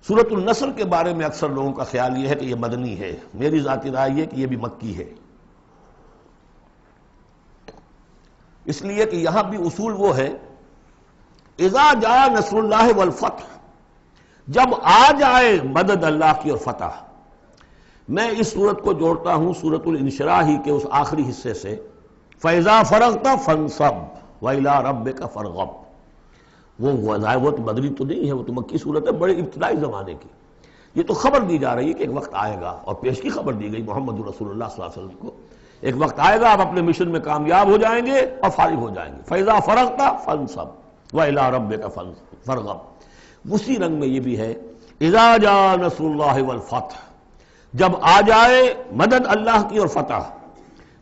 سورۃ النصر کے بارے میں اکثر لوگوں کا خیال یہ ہے کہ یہ مدنی ہے، میری ذاتی رائے یہ کہ یہ بھی مکی ہے، اس لیے کہ یہاں بھی اصول وہ ہے اذا جاء نصر اللہ والفتح، جب آ جائے مدد اللہ کی اور فتح۔ میں اس صورت کو جوڑتا ہوں سورۃ الانشراح ہی کے اس آخری حصے سے، فَإِذَا فَرَغْتَ فَانْصَبْ وَإِلَىٰ رَبِّكَ فَارْغَب۔ وہ تو مدنی تو نہیں ہے، وہ تو مکی صورت ہے، بڑے ابتدائی زمانے کی۔ یہ تو خبر دی جا رہی ہے کہ ایک وقت آئے گا، اور پیش کی خبر دی گئی محمد رسول اللہ صلی اللہ علیہ وسلم کو، ایک وقت آئے گا آپ اپنے مشن میں کامیاب ہو جائیں گے اور فارغ ہو جائیں گے۔ فَإِذَا فَرَغْتَ فَانْصَبْ وَإِلَىٰ رَبِّكَ فَارْغَب۔ اسی رنگ میں یہ بھی ہے اذا جاء نصر اللہ والفتح، جب آ جائے مدد اللہ کی اور فتح۔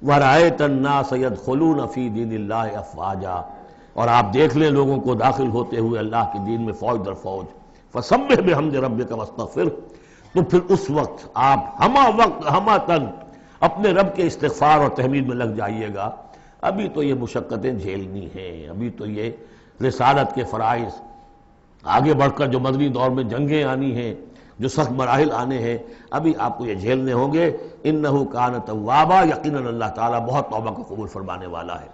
وَرَأَيْتَ النَّاسَ يَدْخُلُونَ فِي دِينِ اللَّهِ أَفْوَاجًا، اور آپ دیکھ لیں لوگوں کو داخل ہوتے ہوئے اللہ کے دین میں فوج در فوج۔ فَسَبِّحْ بِحَمْدِ رَبِّكَ وَاسْتَغْفِرْ، تو پھر اس وقت آپ ہمہ تن اپنے رب کے استغفار اور تحمید میں لگ جائیے گا۔ ابھی تو یہ مشقتیں جھیلنی ہیں، ابھی تو یہ رسالت کے فرائض، آگے بڑھ کر جو مدنی دور میں جنگیں آنی ہیں، جو سخت مراحل آنے ہیں، ابھی آپ کو یہ جھیلنے ہوں گے۔ انہ کان توابا، یقیناً اللہ تعالیٰ بہت توبہ کو قبول فرمانے والا ہے۔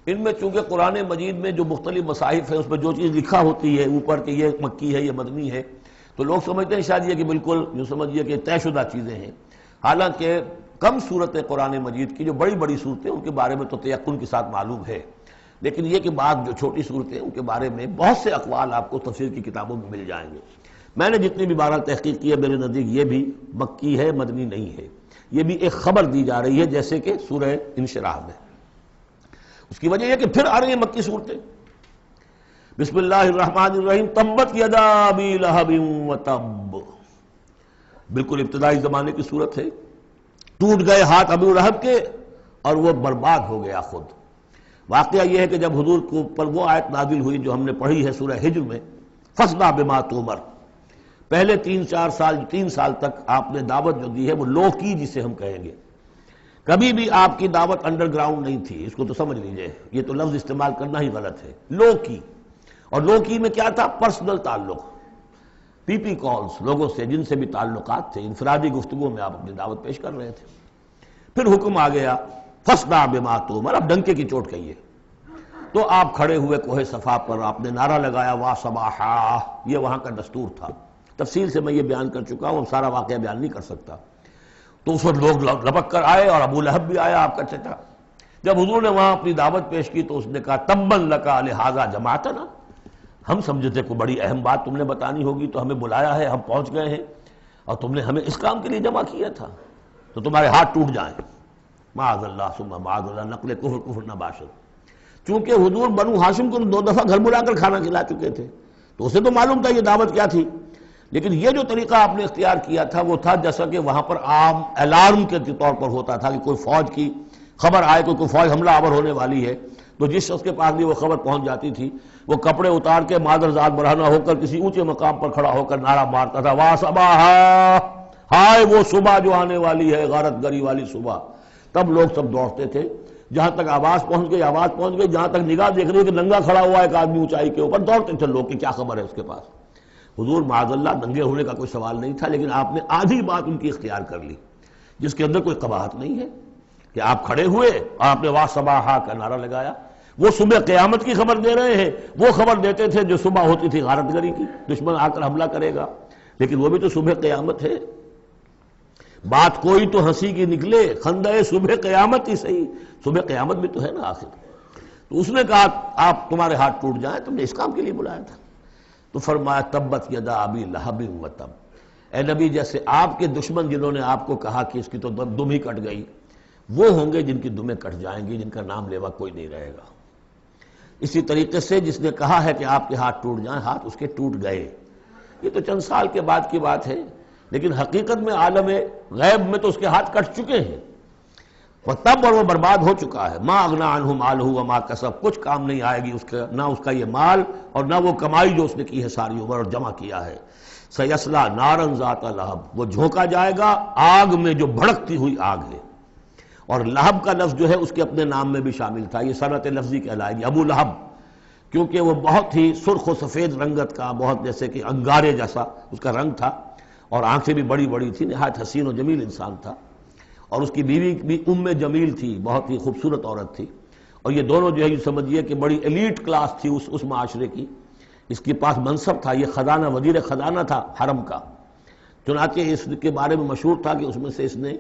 ان میں چونکہ قرآن مجید میں جو مختلف مصاحف ہیں اس میں جو چیز لکھا ہوتی ہے اوپر کہ یہ مکی ہے یہ مدنی ہے، تو لوگ سمجھتے ہیں شاید یہ کہ بالکل یوں سمجھیے کہ طے شدہ چیزیں ہیں، حالانکہ کم صورتیں قرآن مجید کی جو بڑی بڑی صورتیں ان کے بارے میں تو تیقن کے ساتھ معلوم ہے، لیکن یہ کہ بعض جو چھوٹی صورتیں ان کے بارے میں بہت سے اقوال آپ کو تفسیر کی کتابوں میں مل جائیں گے۔ میں نے جتنی بھی بہرحال تحقیق کی ہے، میرے نزدیک یہ بھی مکی ہے، مدنی نہیں ہے، یہ بھی ایک خبر دی جا رہی ہے جیسے کہ سورہ انشراح میں۔ اس کی وجہ یہ کہ پھر آ رہی ہیں مکی صورتیں۔ بسم اللہ الرحمن الرحیم، تبت یدا ابی لہب وتب، بالکل ابتدائی زمانے کی صورت ہے۔ ٹوٹ گئے ہاتھ ابو لہب کے اور وہ برباد ہو گیا خود۔ واقعہ یہ ہے کہ جب حضور کے اوپر وہ آیت نازل ہوئی جو ہم نے پڑھی ہے سورہ حجر میں، فاصدع بما تؤمر، پہلے 3 سال تک آپ نے دعوت جو دی ہے وہ لو کی، جسے ہم کہیں گے، کبھی بھی آپ کی دعوت انڈر گراؤنڈ نہیں تھی، اس کو تو سمجھ لیجئے، یہ تو لفظ استعمال کرنا ہی غلط ہے، لو کی۔ اور لو کی میں کیا تھا؟ پرسنل تعلق، پی پی کالز، لوگوں سے جن سے بھی تعلقات تھے، انفرادی گفتگو میں آپ اپنی دعوت پیش کر رہے تھے۔ پھر حکم آ گیا فاصدع بما تؤمر، اب ڈنکے کی چوٹ کہیے۔ تو آپ کھڑے ہوئے کوہ صفا پر، آپ نے نعرہ لگایا وا صباحا، یہ وہاں کا دستور تھا، تفصیل سے میں یہ بیان کر چکا ہوں، سارا واقعہ بیان نہیں کر سکتا۔ تو اس وقت لوگ لپک کر آئے اور ابو لہب بھی آیا، آپ کا چچا۔ جب حضور نے وہاں اپنی دعوت پیش کی تو اس نے کہا تبا لک لہذا جمعتنا، ہم سمجھے تھے کوئی بڑی اہم بات تم نے بتانی ہوگی تو ہمیں بلایا ہے، ہم پہنچ گئے ہیں اور تم نے ہمیں اس کام کے لیے جمع کیا تھا، تو تمہارے ہاتھ ٹوٹ جائیں۔ معاذ اللہ ثم معاذ اللہ، نقل کفر نہ باشد۔ چونکہ حضور بنو ہاشم کو 2 دفعہ گھر بلا کر کھانا کھلا چکے تھے، تو اسے تو معلوم تھا یہ دعوت کیا تھی، لیکن یہ جو طریقہ آپ نے اختیار کیا تھا وہ تھا جیسا کہ وہاں پر عام الارم کے طور پر ہوتا تھا کہ کوئی فوج کی خبر آئے، کوئی فوج حملہ آور ہونے والی ہے، تو جس شخص کے پاس بھی وہ خبر پہنچ جاتی تھی وہ کپڑے اتار کے مادر ذات برہنہ ہو کر کسی اونچے مقام پر کھڑا ہو کر نعرہ مارتا تھا وا صباحا، ہائے وہ صبح جو آنے والی ہے، غارت گری والی صبح۔ تب لوگ سب دوڑتے تھے، جہاں تک آواز پہنچ گئی، جہاں تک نگاہ دیکھ رہی ہے کہ ننگا کھڑا ہوا ایک آدمی اونچائی کے اوپر، دوڑتے تھے لوگ کہ کیا خبر ہے اس کے پاس۔ حضور معاذ اللہ ننگے ہونے کا کوئی سوال نہیں تھا، لیکن آپ نے آدھی بات ان کی اختیار کر لی جس کے اندر کوئی قباحت نہیں ہے، کہ آپ کھڑے ہوئے اور آپ نے وا صباحا کا نعرہ لگایا۔ وہ صبح قیامت کی خبر دے رہے ہیں، وہ خبر دیتے تھے جو صبح ہوتی تھی غارت گری کی، دشمن آ کر حملہ کرے گا، لیکن وہ بھی تو صبح قیامت ہے۔ بات کوئی تو ہنسی کی نکلے، خندہ صبح قیامت ہی صحیح، صبح قیامت بھی تو ہے نا آخر۔ تو اس نے کہا آپ تمہارے ہاتھ ٹوٹ جائیں، تم نے اس کام کے لیے بلایا تھا۔ تو فرمایا تبت یدا ابی لہب وتب، اے نبی جیسے آپ کے دشمن جنہوں نے آپ کو کہا کہ اس کی تو دم ہی کٹ گئی، وہ ہوں گے جن کی دمیں کٹ جائیں گی، جن کا نام لیوا کوئی نہیں رہے گا۔ اسی طریقے سے جس نے کہا ہے کہ آپ کے ہاتھ ٹوٹ جائیں، ہاتھ اس کے ٹوٹ گئے۔ یہ تو چند سال کے بعد کی بات ہے، لیکن حقیقت میں عالم غیب میں تو اس کے ہاتھ کٹ چکے ہیں، تب اور وہ برباد ہو چکا ہے۔ ما اغنی عنہ مالہ وما کسب، کچھ کام نہیں آئے گی اس کا، نہ اس کا یہ مال اور نہ وہ کمائی جو اس نے کی ہے ساری عمر اور جمع کیا ہے۔ سیصلی نارا ذات لہب، وہ جھونکا جائے گا آگ میں جو بھڑکتی ہوئی آگ ہے۔ اور لہب کا لفظ جو ہے اس کے اپنے نام میں بھی شامل تھا، یہ صنعت لفظی کہلائے گی، ابو لہب کیونکہ وہ بہت ہی سرخ و سفید رنگت کا، بہت جیسے کہ انگارے جیسا اس کا رنگ تھا، اور آنکھیں بھی بڑی بڑی تھی، نہایت حسین و جمیل انسان تھا. اور اس کی بیوی بھی ام جمیل تھی، بہت ہی خوبصورت عورت تھی. اور یہ دونوں جو ہے یہ سمجھیے کہ بڑی ایلیٹ کلاس تھی اس معاشرے کی. اس کے پاس منصب تھا، یہ خزانہ، وزیر خزانہ تھا حرم کا. چنانچہ اس کے بارے میں مشہور تھا کہ اس میں سے اس نے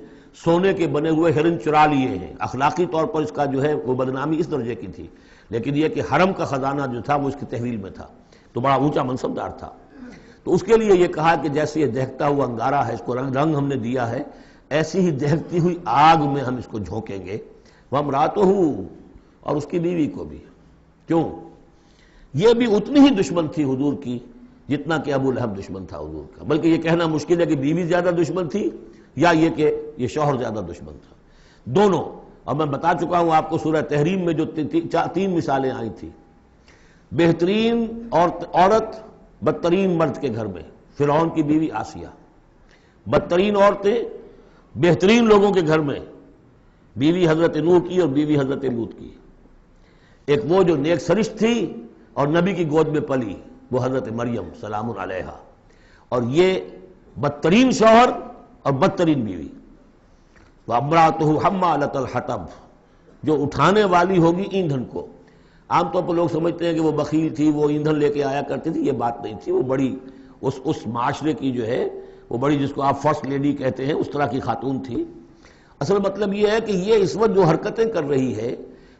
سونے کے بنے ہوئے ہرن چرا لیے ہیں. اخلاقی طور پر اس کا جو ہے وہ بدنامی اس درجے کی تھی، لیکن یہ کہ حرم کا خزانہ جو تھا وہ اس کی تحویل میں تھا، تو بڑا اونچا منصب دار تھا. تو اس کے لیے یہ کہا کہ جیسے یہ دہکتا ہوا انگارہ ہے، اس کو رنگ ہم نے دیا ہے، ایسی ہی دہکتی ہوئی آگ میں ہم اس کو جھونکیں گے. وَامْرَأَتُهُ، اور اس کی بیوی کو بھی. کیوں؟ یہ بھی اتنی ہی دشمن تھی حضور کی جتنا کہ ابو لہب دشمن تھا حضور کا. بلکہ یہ کہنا مشکل ہے کہ بیوی زیادہ دشمن تھی یا یہ کہ یہ شوہر زیادہ دشمن تھا. دونوں. اور میں بتا چکا ہوں آپ کو سورہ تحریم میں جو تین مثالیں آئی تھی. بہترین عورت بدترین مرد کے گھر میں، فرعون کی بیوی آسیہ. بدترین عورتیں بہترین لوگوں کے گھر میں، بیوی حضرت نوح کی اور بیوی حضرت لوط کی. ایک وہ جو نیک سرشت تھی اور نبی کی گود میں پلی، وہ حضرت مریم سلام علیہا. اور یہ بدترین شوہر اور بدترین بیوی. وَامْرَأَتُهُ حَمَّالَةَ الْحَطَبِ، جو اٹھانے والی ہوگی ایندھن کو. عام طور پر لوگ سمجھتے ہیں کہ وہ بخیل تھی، وہ ایندھن لے کے آیا کرتی تھی. یہ بات نہیں تھی. وہ بڑی اس معاشرے کی جو ہے وہ بڑی، جس کو آپ فرسٹ لیڈی کہتے ہیں، اس طرح کی خاتون تھی. اصل مطلب یہ ہے کہ یہ اس وقت جو حرکتیں کر رہی ہے،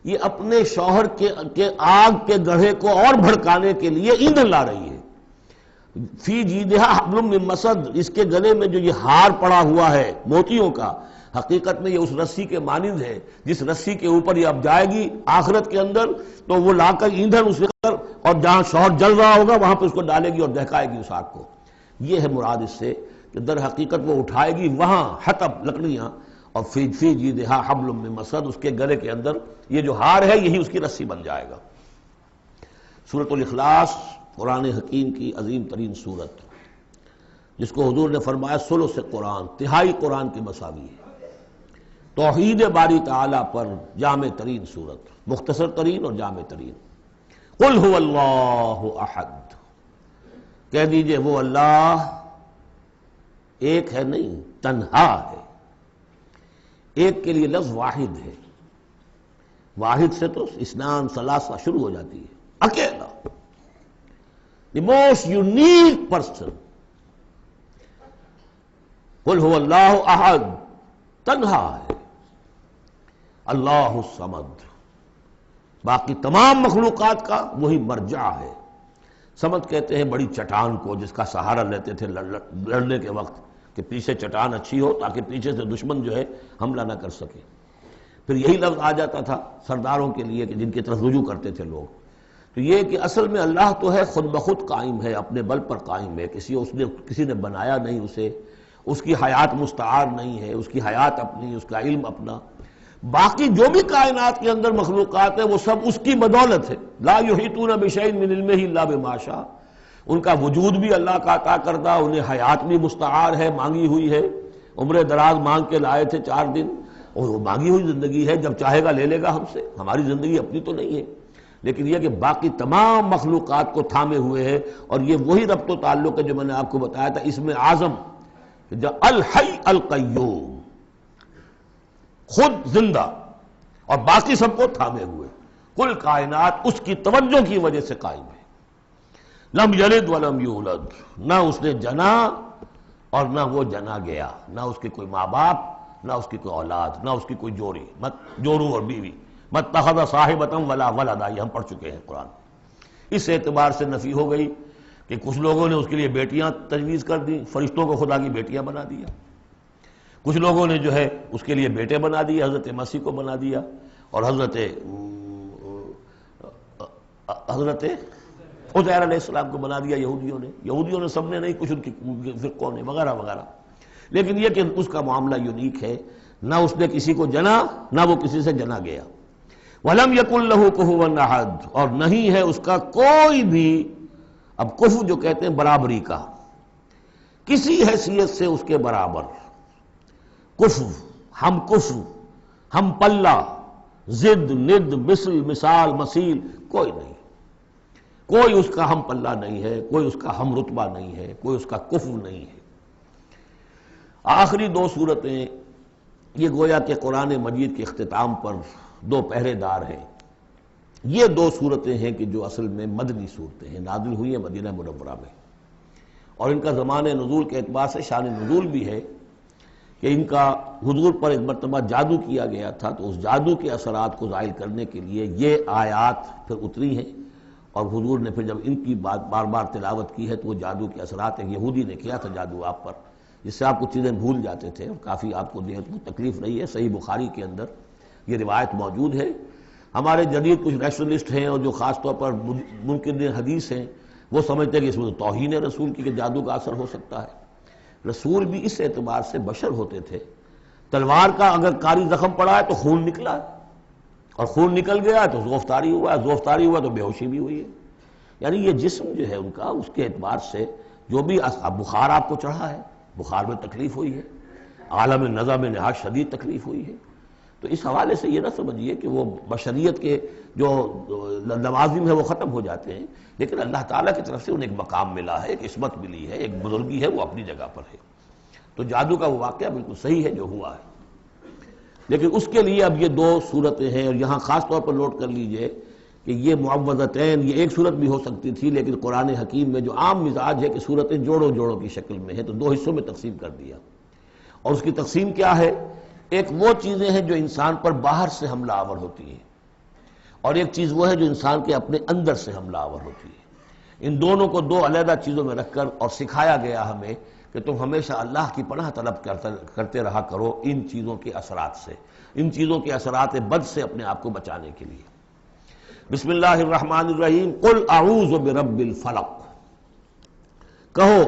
یہ اپنے شوہر کے آگ کے گڑھے کو اور بھڑکانے کے لیے ایندھن لا رہی ہے. فی جیدہا حبل من مسد، اس کے گلے میں جو یہ ہار پڑا ہوا ہے موتیوں کا، حقیقت میں یہ اس رسی کے مانند ہے جس رسی کے اوپر یہ اب جائے گی آخرت کے اندر، تو وہ لا کر ایندھن اس پر، اور جہاں شوہر جل رہا ہوگا وہاں پہ اس کو ڈالے گی اور دہکائے گی اس آگ کو. یہ ہے مراد اس سے کہ در حقیقت وہ اٹھائے گی وہاں حطب لکڑیاں، اور فی جیدہا حبل من مسد، اس کے گلے کے اندر یہ جو ہار ہے یہی اس کی رسی بن جائے گا. سورۃ الاخلاص قرآن حکیم کی عظیم ترین سورت، جس کو حضور نے فرمایا ثلث قرآن، تہائی قرآن کی مساوی ہے. توحید باری تعالیٰ پر جامع ترین سورت، مختصر ترین اور جامع ترین. قل هو اللہ احد، کہہ دیجئے وہ اللہ ایک ہے نہیں، تنہا ہے. ایک کے لیے لفظ واحد ہے. واحد سے تو اسنان ثلاثہ شروع ہو جاتی ہے. اکیلا، دی موسٹ یونیک پرسن. قل هو اللہ احد، تنہا ہے. اللہ الصمد، باقی تمام مخلوقات کا وہی مرجع ہے. صمد کہتے ہیں بڑی چٹان کو جس کا سہارا لیتے تھے لڑنے کے وقت، کہ پیچھے چٹان اچھی ہو تاکہ پیچھے سے دشمن جو ہے حملہ نہ کر سکے. پھر یہی لفظ آ جاتا تھا سرداروں کے لیے کہ جن کی طرف رجوع کرتے تھے لوگ. تو یہ کہ اصل میں اللہ تو ہے خود بخود قائم ہے، اپنے بل پر قائم ہے. کسی نے بنایا نہیں اسے، اس کی حیات مستعار نہیں ہے، اس کی حیات اپنی، اس کا علم اپنا. باقی جو بھی کائنات کے اندر مخلوقات ہیں وہ سب اس کی بدولت ہے. لا یحیطون بشیء من علمہ الا بما شاء. ان کا وجود بھی اللہ کا عطا کردہ، انہیں حیات بھی مستعار ہے، مانگی ہوئی ہے. عمر دراز مانگ کے لائے تھے 4 دن، اور وہ مانگی ہوئی زندگی ہے، جب چاہے گا لے لے گا ہم سے. ہماری زندگی اپنی تو نہیں ہے، لیکن یہ کہ باقی تمام مخلوقات کو تھامے ہوئے ہے. اور یہ وہی ربط و تعلق ہے جو میں نے آپ کو بتایا تھا اس میں اعظم، جو الحی القیوم، خود زندہ اور باقی سب کو تھامے ہوئے. کل کائنات اس کی توجہ کی وجہ سے قائم ہے. لم یلد ولم یولد، نہ اس نے جنا اور نہ وہ جنا گیا، نہ اس کے کوئی ماں باپ، نہ اس کی کوئی اولاد، نہ اس کی کوئی جوڑی، مت جورو اور بیوی. مت اتخذ صاحبۃ ولا ولدا، یہ ہم پڑھ چکے ہیں قرآن. اس اعتبار سے نفی ہو گئی کہ کچھ لوگوں نے اس کے لیے بیٹیاں تجویز کر دی، فرشتوں کو خدا کی بیٹیاں بنا دیا. کچھ لوگوں نے جو ہے اس کے لیے بیٹے بنا دیے، حضرت مسیح کو بنا دیا، اور حضرت عزیر علیہ السلام کو بنا دیا یہودیوں نے سب نے نہیں، کچھ ان کی فرقوں نے وغیرہ وغیرہ. لیکن یہ کہ اس کا معاملہ یونیک ہے، نہ اس نے کسی کو جنا نہ وہ کسی سے جنا گیا. وَلَمْ يَكُنْ لَهُ كُفُوًا أَحَدٌ، اور نہیں ہے اس کا کوئی بھی، اب کفو جو کہتے ہیں برابری کا، کسی حیثیت سے اس کے برابر. کفو، ہم پلہ، ضد، ند، مثل، مثال، مثیل، کوئی نہیں. کوئی اس کا ہم پلہ نہیں ہے، کوئی اس کا ہم رتبہ نہیں ہے، کوئی اس کا کفو نہیں ہے۔ آخری دو صورتیں یہ گویا کہ قرآن مجید کے اختتام پر دو پہرے دار ہیں۔ یہ دو صورتیں ہیں کہ جو اصل میں مدنی صورتیں ہیں، نازل ہوئی ہیں مدینہ منورہ میں، اور ان کا زمان نزول کے اعتبار سے شان نزول بھی ہے کہ ان کا حضور پر ایک مرتبہ جادو کیا گیا تھا، تو اس جادو کے اثرات کو زائل کرنے کے لیے یہ آیات پھر اتری ہیں، اور حضور نے پھر جب ان کی بات بار بار تلاوت کی ہے تو وہ جادو کے اثرات، ایک یہودی نے کیا تھا جادو آپ پر، جس سے آپ کچھ چیزیں بھول جاتے تھے اور کافی آپ کو دیر کو تکلیف رہی ہے۔ صحیح بخاری کے اندر یہ روایت موجود ہے۔ ہمارے جدید کچھ ریشنلسٹ ہیں اور جو خاص طور پر منکرین حدیث ہیں، وہ سمجھتے ہیں کہ اس میں تو توہین ہے رسول کی کہ جادو کا اثر ہو سکتا ہے۔ رسول بھی اس اعتبار سے بشر ہوتے تھے، تلوار کا اگر کاری زخم پڑا ہے تو خون نکلا ہے، اور خون نکل گیا ہے تو زوفتاری ہوا ہے، زوفتاری ہوا تو بے ہوشی بھی ہوئی ہے۔ یعنی یہ جسم جو ہے ان کا، اس کے اعتبار سے جو بھی بخار آپ کو چڑھا ہے، بخار میں تکلیف ہوئی ہے، عالم نزع میں نہایت شدید تکلیف ہوئی ہے، تو اس حوالے سے یہ نہ سمجھیے کہ وہ بشریت کے جو لوازم ہے وہ ختم ہو جاتے ہیں، لیکن اللہ تعالیٰ کی طرف سے انہیں ایک مقام ملا ہے، ایک عصمت ملی ہے، ایک بزرگی ہے، وہ اپنی جگہ پر ہے۔ تو جادو کا وہ واقعہ بالکل صحیح ہے جو ہوا ہے، لیکن اس کے لیے اب یہ دو صورتیں ہیں، اور یہاں خاص طور پر نوٹ کر لیجئے کہ یہ معوذتین، یہ ایک صورت بھی ہو سکتی تھی، لیکن قرآن حکیم میں جو عام مزاج ہے کہ صورتیں جوڑوں جوڑوں کی شکل میں ہیں، تو دو حصوں میں تقسیم کر دیا۔ اور اس کی تقسیم کیا ہے؟ ایک وہ چیزیں ہیں جو انسان پر باہر سے حملہ آور ہوتی ہیں، اور ایک چیز وہ ہے جو انسان کے اپنے اندر سے حملہ آور ہوتی ہے۔ ان دونوں کو دو علیحدہ چیزوں میں رکھ کر اور سکھایا گیا ہمیں کہ تم ہمیشہ اللہ کی پناہ طلب کرتے رہا کرو ان چیزوں کے اثرات سے، ان چیزوں کے اثرات بد سے اپنے آپ کو بچانے کے لیے۔ بسم اللہ الرحمن الرحیم، قل اعوذ برب الفلق، کہو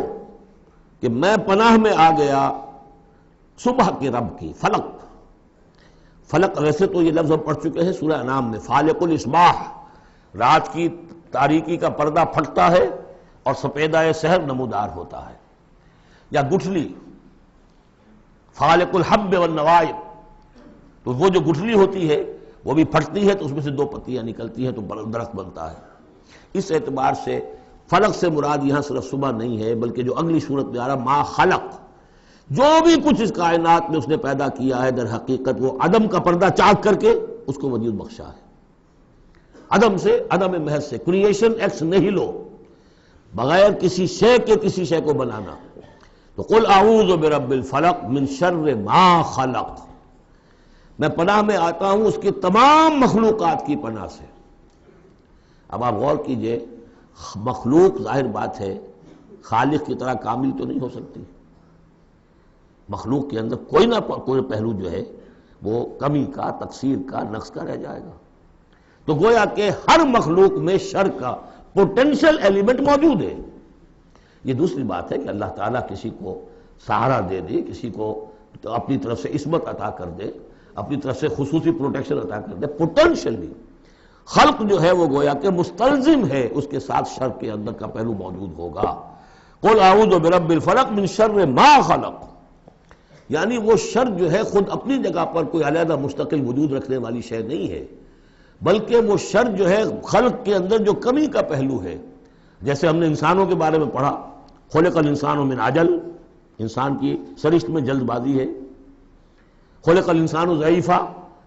کہ میں پناہ میں آ گیا صبح کے رب کی۔ فلق، فلق ویسے تو یہ لفظ ہم پڑھ چکے ہیں سورہ انعام میں، فالق الاصباح، رات کی تاریکی کا پردہ پھٹتا ہے اور سپیدہ سحر نمودار ہوتا ہے، یا گٹھلی فالق الحب والنوائب، تو وہ جو گٹھلی ہوتی ہے وہ بھی پھٹتی ہے تو اس میں سے دو پتیاں نکلتی ہیں تو درخت بنتا ہے۔ اس اعتبار سے فلق سے مراد یہاں صرف صبح نہیں ہے، بلکہ جو اگلی صورت میں آ رہا ما خلق، جو بھی کچھ اس کائنات میں اس نے پیدا کیا ہے در حقیقت وہ عدم کا پردہ چاک کر کے اس کو وجود بخشا ہے۔ عدم سے، عدم محض سے، کریشن ایکس نہیلو، بغیر کسی شے کے کسی شے کو بنانا۔ تو قل اعوذ برب الفلق من شر ما خلق، میں پناہ میں آتا ہوں اس کی تمام مخلوقات کی پناہ سے۔ اب آپ غور کیجئے، مخلوق ظاہر بات ہے خالق کی طرح کامل تو نہیں ہو سکتی، مخلوق کے اندر کوئی نہ کوئی پہلو جو ہے وہ کمی کا، تقصیر کا، نقص کا رہ جائے گا۔ تو گویا کہ ہر مخلوق میں شر کا پوٹینشل ایلیمنٹ موجود ہے۔ یہ دوسری بات ہے کہ اللہ تعالیٰ کسی کو سہارا دے دے، کسی کو اپنی طرف سے عصمت عطا کر دے، اپنی طرف سے خصوصی پروٹیکشن عطا کر دے، پوٹینشلی خلق جو ہے وہ گویا کہ مستلزم ہے، اس کے ساتھ شر کے اندر کا پہلو موجود ہوگا۔ قل اعوذ برب الفلق من شر ما خلق، یعنی وہ شر جو ہے خود اپنی جگہ پر کوئی علیحدہ مستقل وجود رکھنے والی شے نہیں ہے، بلکہ وہ شر جو ہے خلق کے اندر جو کمی کا پہلو ہے۔ جیسے ہم نے انسانوں کے بارے میں پڑھا، خلق الانسان من عجل، انسان کی سرشت میں جلد بازی ہے۔ خلق الانسان ضعیفا،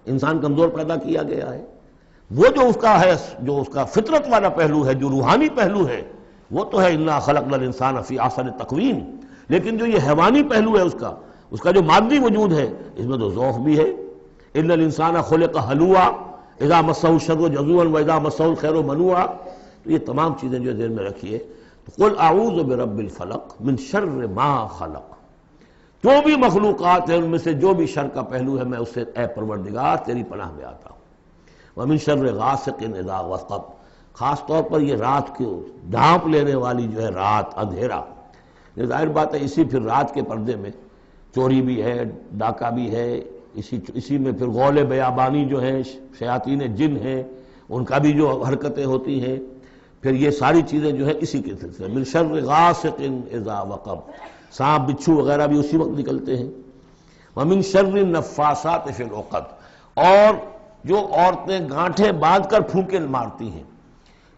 انسان کمزور پیدا کیا گیا ہے۔ وہ جو اس کا ہے، جو اس کا فطرت والا پہلو ہے، جو روحانی پہلو ہے، وہ تو ہے انا خلقنا الانسان فی احسن تقویم، لیکن جو یہ حیوانی پہلو ہے اس کا جو مادی وجود ہے، اس میں تو ذوف بھی ہے۔ ان الانسان خلق ہلوعا اذا مسہ الشر جزوعا واذا مسہ الخیر منوعا، تو یہ تمام چیزیں جو ذہن میں رکھیے۔ قل اعوذ برب الفلق من شر ما خلق، جو بھی مخلوقات ہیں ان میں سے جو بھی شر کا پہلو ہے میں اس سے اے پروردگار تیری پناہ میں آتا ہوں۔ ومن شر غاسق اذا وقب، خاص طور پر یہ رات کو ڈھانپ لینے والی جو ہے رات، اندھیرا، یہ ظاہر بات ہے اسی پھر رات کے پردے میں چوری بھی ہے، ڈاکہ بھی ہے، اسی میں پھر غول بیابانی جو ہیں، شیاطین جن ہیں، ان کا بھی جو حرکتیں ہوتی ہیں، پھر یہ ساری چیزیں جو ہے اسی کے سلسلے من شر غاسق اذا وقب، سانپ بچھو وغیرہ بھی اسی وقت نکلتے ہیں۔ ومن شر النفاثات فی العقد، اور جو عورتیں گانٹھیں باندھ کر پھونکے مارتی ہیں،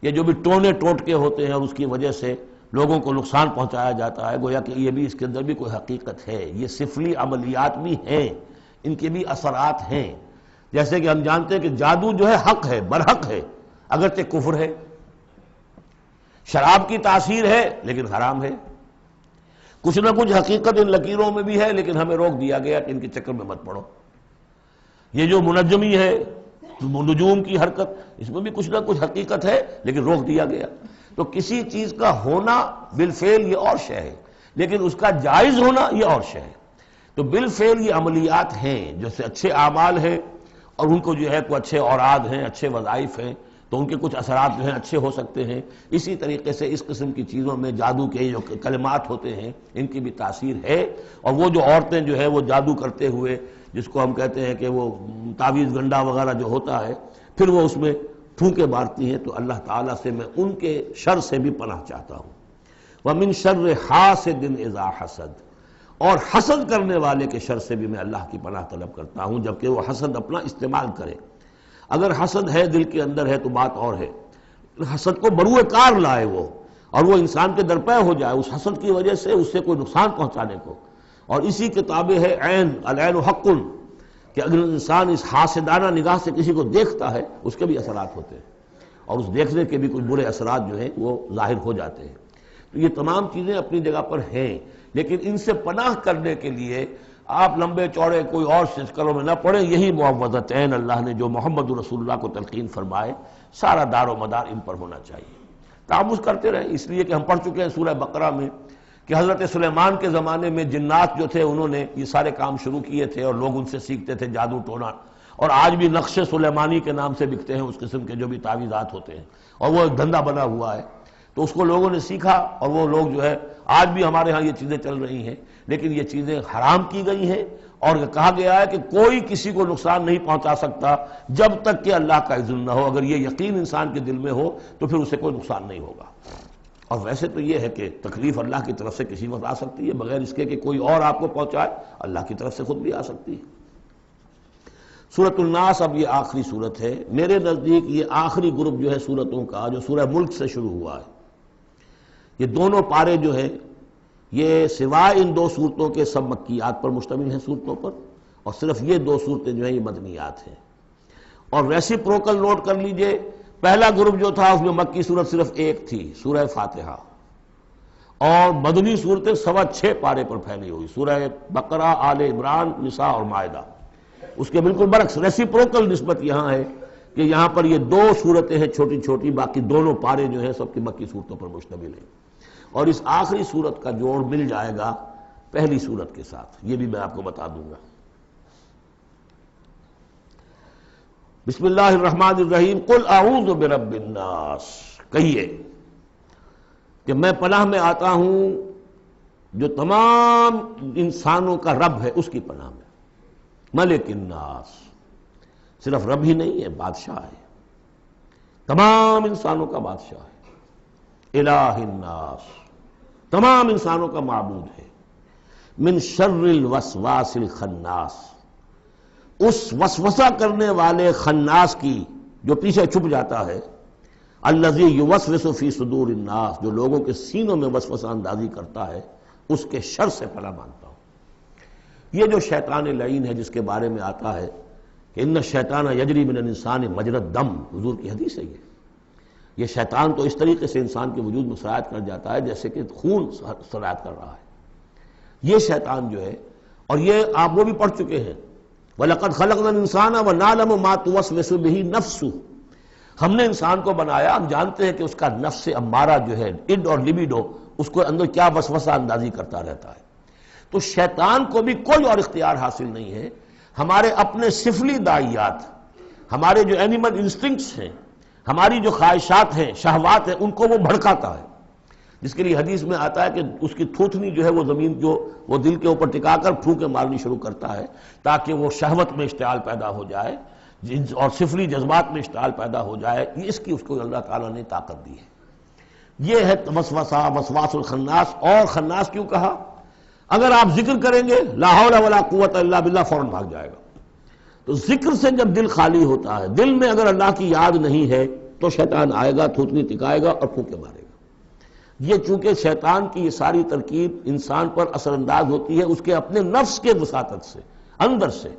یہ جو بھی ٹونے ٹوٹکے ہوتے ہیں اور اس کی وجہ سے لوگوں کو نقصان پہنچایا جاتا ہے، گویا کہ یہ بھی اس کے اندر بھی کوئی حقیقت ہے۔ یہ سفلی عملیات بھی ہیں، ان کے بھی اثرات ہیں۔ جیسے کہ ہم جانتے ہیں کہ جادو جو ہے حق ہے، برحق ہے، اگرچہ کفر ہے۔ شراب کی تاثیر ہے لیکن حرام ہے۔ کچھ نہ کچھ حقیقت ان لکیروں میں بھی ہے، لیکن ہمیں روک دیا گیا کہ ان کے چکر میں مت پڑو۔ یہ جو منجمی ہے، نجوم کی حرکت، اس میں بھی کچھ نہ کچھ حقیقت ہے لیکن روک دیا گیا۔ تو کسی چیز کا ہونا بالفعل یہ اور شے ہے، لیکن اس کا جائز ہونا یہ اور شے ہے۔ تو بالفعل یہ عملیات ہیں، جیسے اچھے اعمال ہیں اور ان کو جو ہے کوئی اچھے اوراد ہیں، اچھے وظائف ہیں، تو ان کے کچھ اثرات جو ہیں اچھے ہو سکتے ہیں۔ اسی طریقے سے اس قسم کی چیزوں میں جادو کے جو کلمات ہوتے ہیں ان کی بھی تاثیر ہے۔ اور وہ جو عورتیں جو ہے وہ جادو کرتے ہوئے، جس کو ہم کہتے ہیں کہ وہ تعویذ گنڈا وغیرہ جو ہوتا ہے، پھر وہ اس میں پھونکے مارتی ہیں، تو اللہ تعالیٰ سے میں ان کے شر سے بھی پناہ چاہتا ہوں۔ وَمِن شَرِّ حَاسِدٍ إِذَا حَسَدَ، اور حسد کرنے والے کے شر سے بھی میں اللہ کی پناہ طلب کرتا ہوں، جبکہ وہ حسد اپنا استعمال کرے۔ اگر حسد ہے دل کے اندر ہے تو بات اور ہے، حسد کو بروئے کار لائے وہ، اور وہ انسان کے درپے ہو جائے اس حسد کی وجہ سے اس سے کوئی نقصان پہنچانے کو۔ اور اسی کتاب ہے عین، العین حق، کہ اگر انسان اس حاسدانہ نگاہ سے کسی کو دیکھتا ہے اس کے بھی اثرات ہوتے ہیں، اور اس دیکھنے کے بھی کچھ برے اثرات جو ہیں وہ ظاہر ہو جاتے ہیں۔ تو یہ تمام چیزیں اپنی جگہ پر ہیں، لیکن ان سے پناہ کرنے کے لیے آپ لمبے چوڑے کوئی اور سلسلوں میں نہ پڑیں۔ یہی معوذتین اللہ نے جو محمد رسول اللہ کو تلقین فرمائے، سارا دار و مدار ان پر ہونا چاہیے۔ تعوذ کرتے رہیں، اس لیے کہ ہم پڑھ چکے ہیں سورہ بقرہ میں کہ حضرت سلیمان کے زمانے میں جنات جو تھے انہوں نے یہ سارے کام شروع کیے تھے اور لوگ ان سے سیکھتے تھے جادو ٹونا، اور آج بھی نقش سلیمانی کے نام سے بکتے ہیں اس قسم کے جو بھی تعویذات ہوتے ہیں، اور وہ ایک دھندا بنا ہوا ہے۔ تو اس کو لوگوں نے سیکھا، اور وہ لوگ جو ہے آج بھی ہمارے ہاں یہ چیزیں چل رہی ہیں، لیکن یہ چیزیں حرام کی گئی ہیں، اور کہا گیا ہے کہ کوئی کسی کو نقصان نہیں پہنچا سکتا جب تک کہ اللہ کا اذن نہ ہو۔ اگر یہ یقین انسان کے دل میں ہو تو پھر اسے کوئی نقصان نہیں ہوگا۔ اور ویسے تو یہ ہے کہ تکلیف اللہ کی طرف سے کسی وقت آ سکتی ہے، بغیر اس کے کہ کوئی اور آپ کو پہنچائے، اللہ کی طرف سے خود بھی آ سکتی ہے۔ سورۃ الناس اب یہ آخری سورت ہے میرے نزدیک۔ یہ آخری گروپ جو ہے سورتوں کا جو سورہ ملک سے شروع ہوا ہے، یہ دونوں پارے جو ہیں یہ سوائے ان دو صورتوں کے سب مکیات پر مشتمل ہیں صورتوں پر، اور صرف یہ دو صورتیں جو ہیں یہ مدنیات ہیں۔ اور ریسیپروکل نوٹ کر لیجئے، پہلا گروپ جو تھا اس میں مکی صورت صرف ایک تھی، سورہ فاتحہ، اور مدنی صورتیں 6.25 پارے پر پھیلی ہوئی، سورہ بقرہ، آل عمران، نساء اور مائدہ۔ اس کے بالکل برعکس ریسیپروکل نسبت یہاں ہے کہ یہاں پر یہ دو صورتیں ہیں چھوٹی چھوٹی، باقی دونوں پارے جو ہیں سب کی مکی صورتوں پر مشتمل ہیں۔ اور اس آخری صورت کا جوڑ مل جائے گا پہلی صورت کے ساتھ، یہ بھی میں آپ کو بتا دوں گا۔ بسم اللہ الرحمن الرحیم، قل اعوذ برب الناس، کہیے کہ میں پناہ میں آتا ہوں جو تمام انسانوں کا رب ہے اس کی پناہ میں۔ ملک الناس، صرف رب ہی نہیں ہے، بادشاہ ہے، تمام انسانوں کا بادشاہ ہے۔ الہ الناس، تمام انسانوں کا معبود ہے۔ من شر الوسواس الخناس، اس وسوسہ کرنے والے خناس کی جو پیچھے چھپ جاتا ہے، الذی یوسوس فی صدور الناس، جو لوگوں کے سینوں میں وسوسہ اندازی کرتا ہے، اس کے شر سے پناہ مانگتا ہوں۔ یہ جو شیطان لعین ہے جس کے بارے میں آتا ہے کہ ان الشیطان یجری من الانسان مجری الدم، حضور کی حدیث ہے یہ شیطان تو اس طریقے سے انسان کے وجود میں سرایت کر جاتا ہے جیسے کہ خون سرایت کر رہا ہے۔ یہ شیطان جو ہے، اور یہ آپ وہ بھی پڑھ چکے ہیں، وَلَقَدْ خَلَقْنَا الْإِنسَانَ وَنَعْلَمُ مَا تُوَسْوِسُ بِهِ نَفْسُهُ، ہم نے انسان کو بنایا، ہم جانتے ہیں کہ اس کا نفس امارہ جو ہے، اڈ اور لبیڈو، اس کو اندر کیا وسوسہ اندازی کرتا رہتا ہے۔ تو شیطان کو بھی کوئی اور اختیار حاصل نہیں ہے، ہمارے اپنے سفلی داعیات، ہمارے جو اینیمل انسٹنکٹس ہیں، ہماری جو خواہشات ہیں، شہوات ہیں، ان کو وہ بھڑکاتا ہے، جس کے لیے حدیث میں آتا ہے کہ اس کی تھوتنی جو ہے وہ زمین جو وہ دل کے اوپر ٹکا کر پھونکے مارنی شروع کرتا ہے تاکہ وہ شہوت میں اشتعال پیدا ہو جائے اور سفلی جذبات میں اشتعال پیدا ہو جائے۔ اس کی اس کو اللہ تعالیٰ نے طاقت دی ہے۔ یہ ہے وسوسہ، وسواس الخناس۔ اور خناس کیوں کہا؟ اگر آپ ذکر کریں گے لا حول ولا قوت الا باللہ، فوراً بھاگ جائے گا۔ تو ذکر سے جب دل خالی ہوتا ہے، دل میں اگر اللہ کی یاد نہیں ہے تو شیطان آئے گا، تھوتنی ٹکائے گا اور پھونکے مارے گا۔ یہ چونکہ شیطان کی یہ ساری ترکیب انسان پر اثر انداز ہوتی ہے اس کے اپنے نفس کے وساطت سے، اندر سے،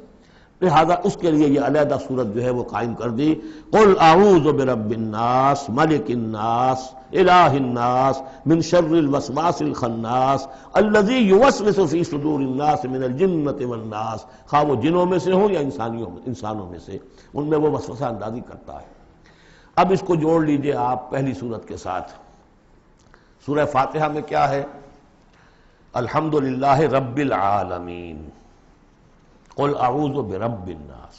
لہذا اس کے لیے یہ علیحدہ صورت جو ہے وہ قائم کر دی۔ قل اعوذ برب الناس ملک الناس الہ الناس من شر الوسواس الخناس الذی یوسوس فی صدور الناس من الجنۃ والناس، خواہ وہ جنوں میں سے ہوں یا انسانوں میں سے، ان میں وہ وسوسہ اندازی کرتا ہے۔ اب اس کو جوڑ لیجئے آپ پہلی صورت کے ساتھ۔ سورہ فاتحہ میں کیا ہے؟ الحمدللہ رب العالمین، قل اعوذ برب الناس،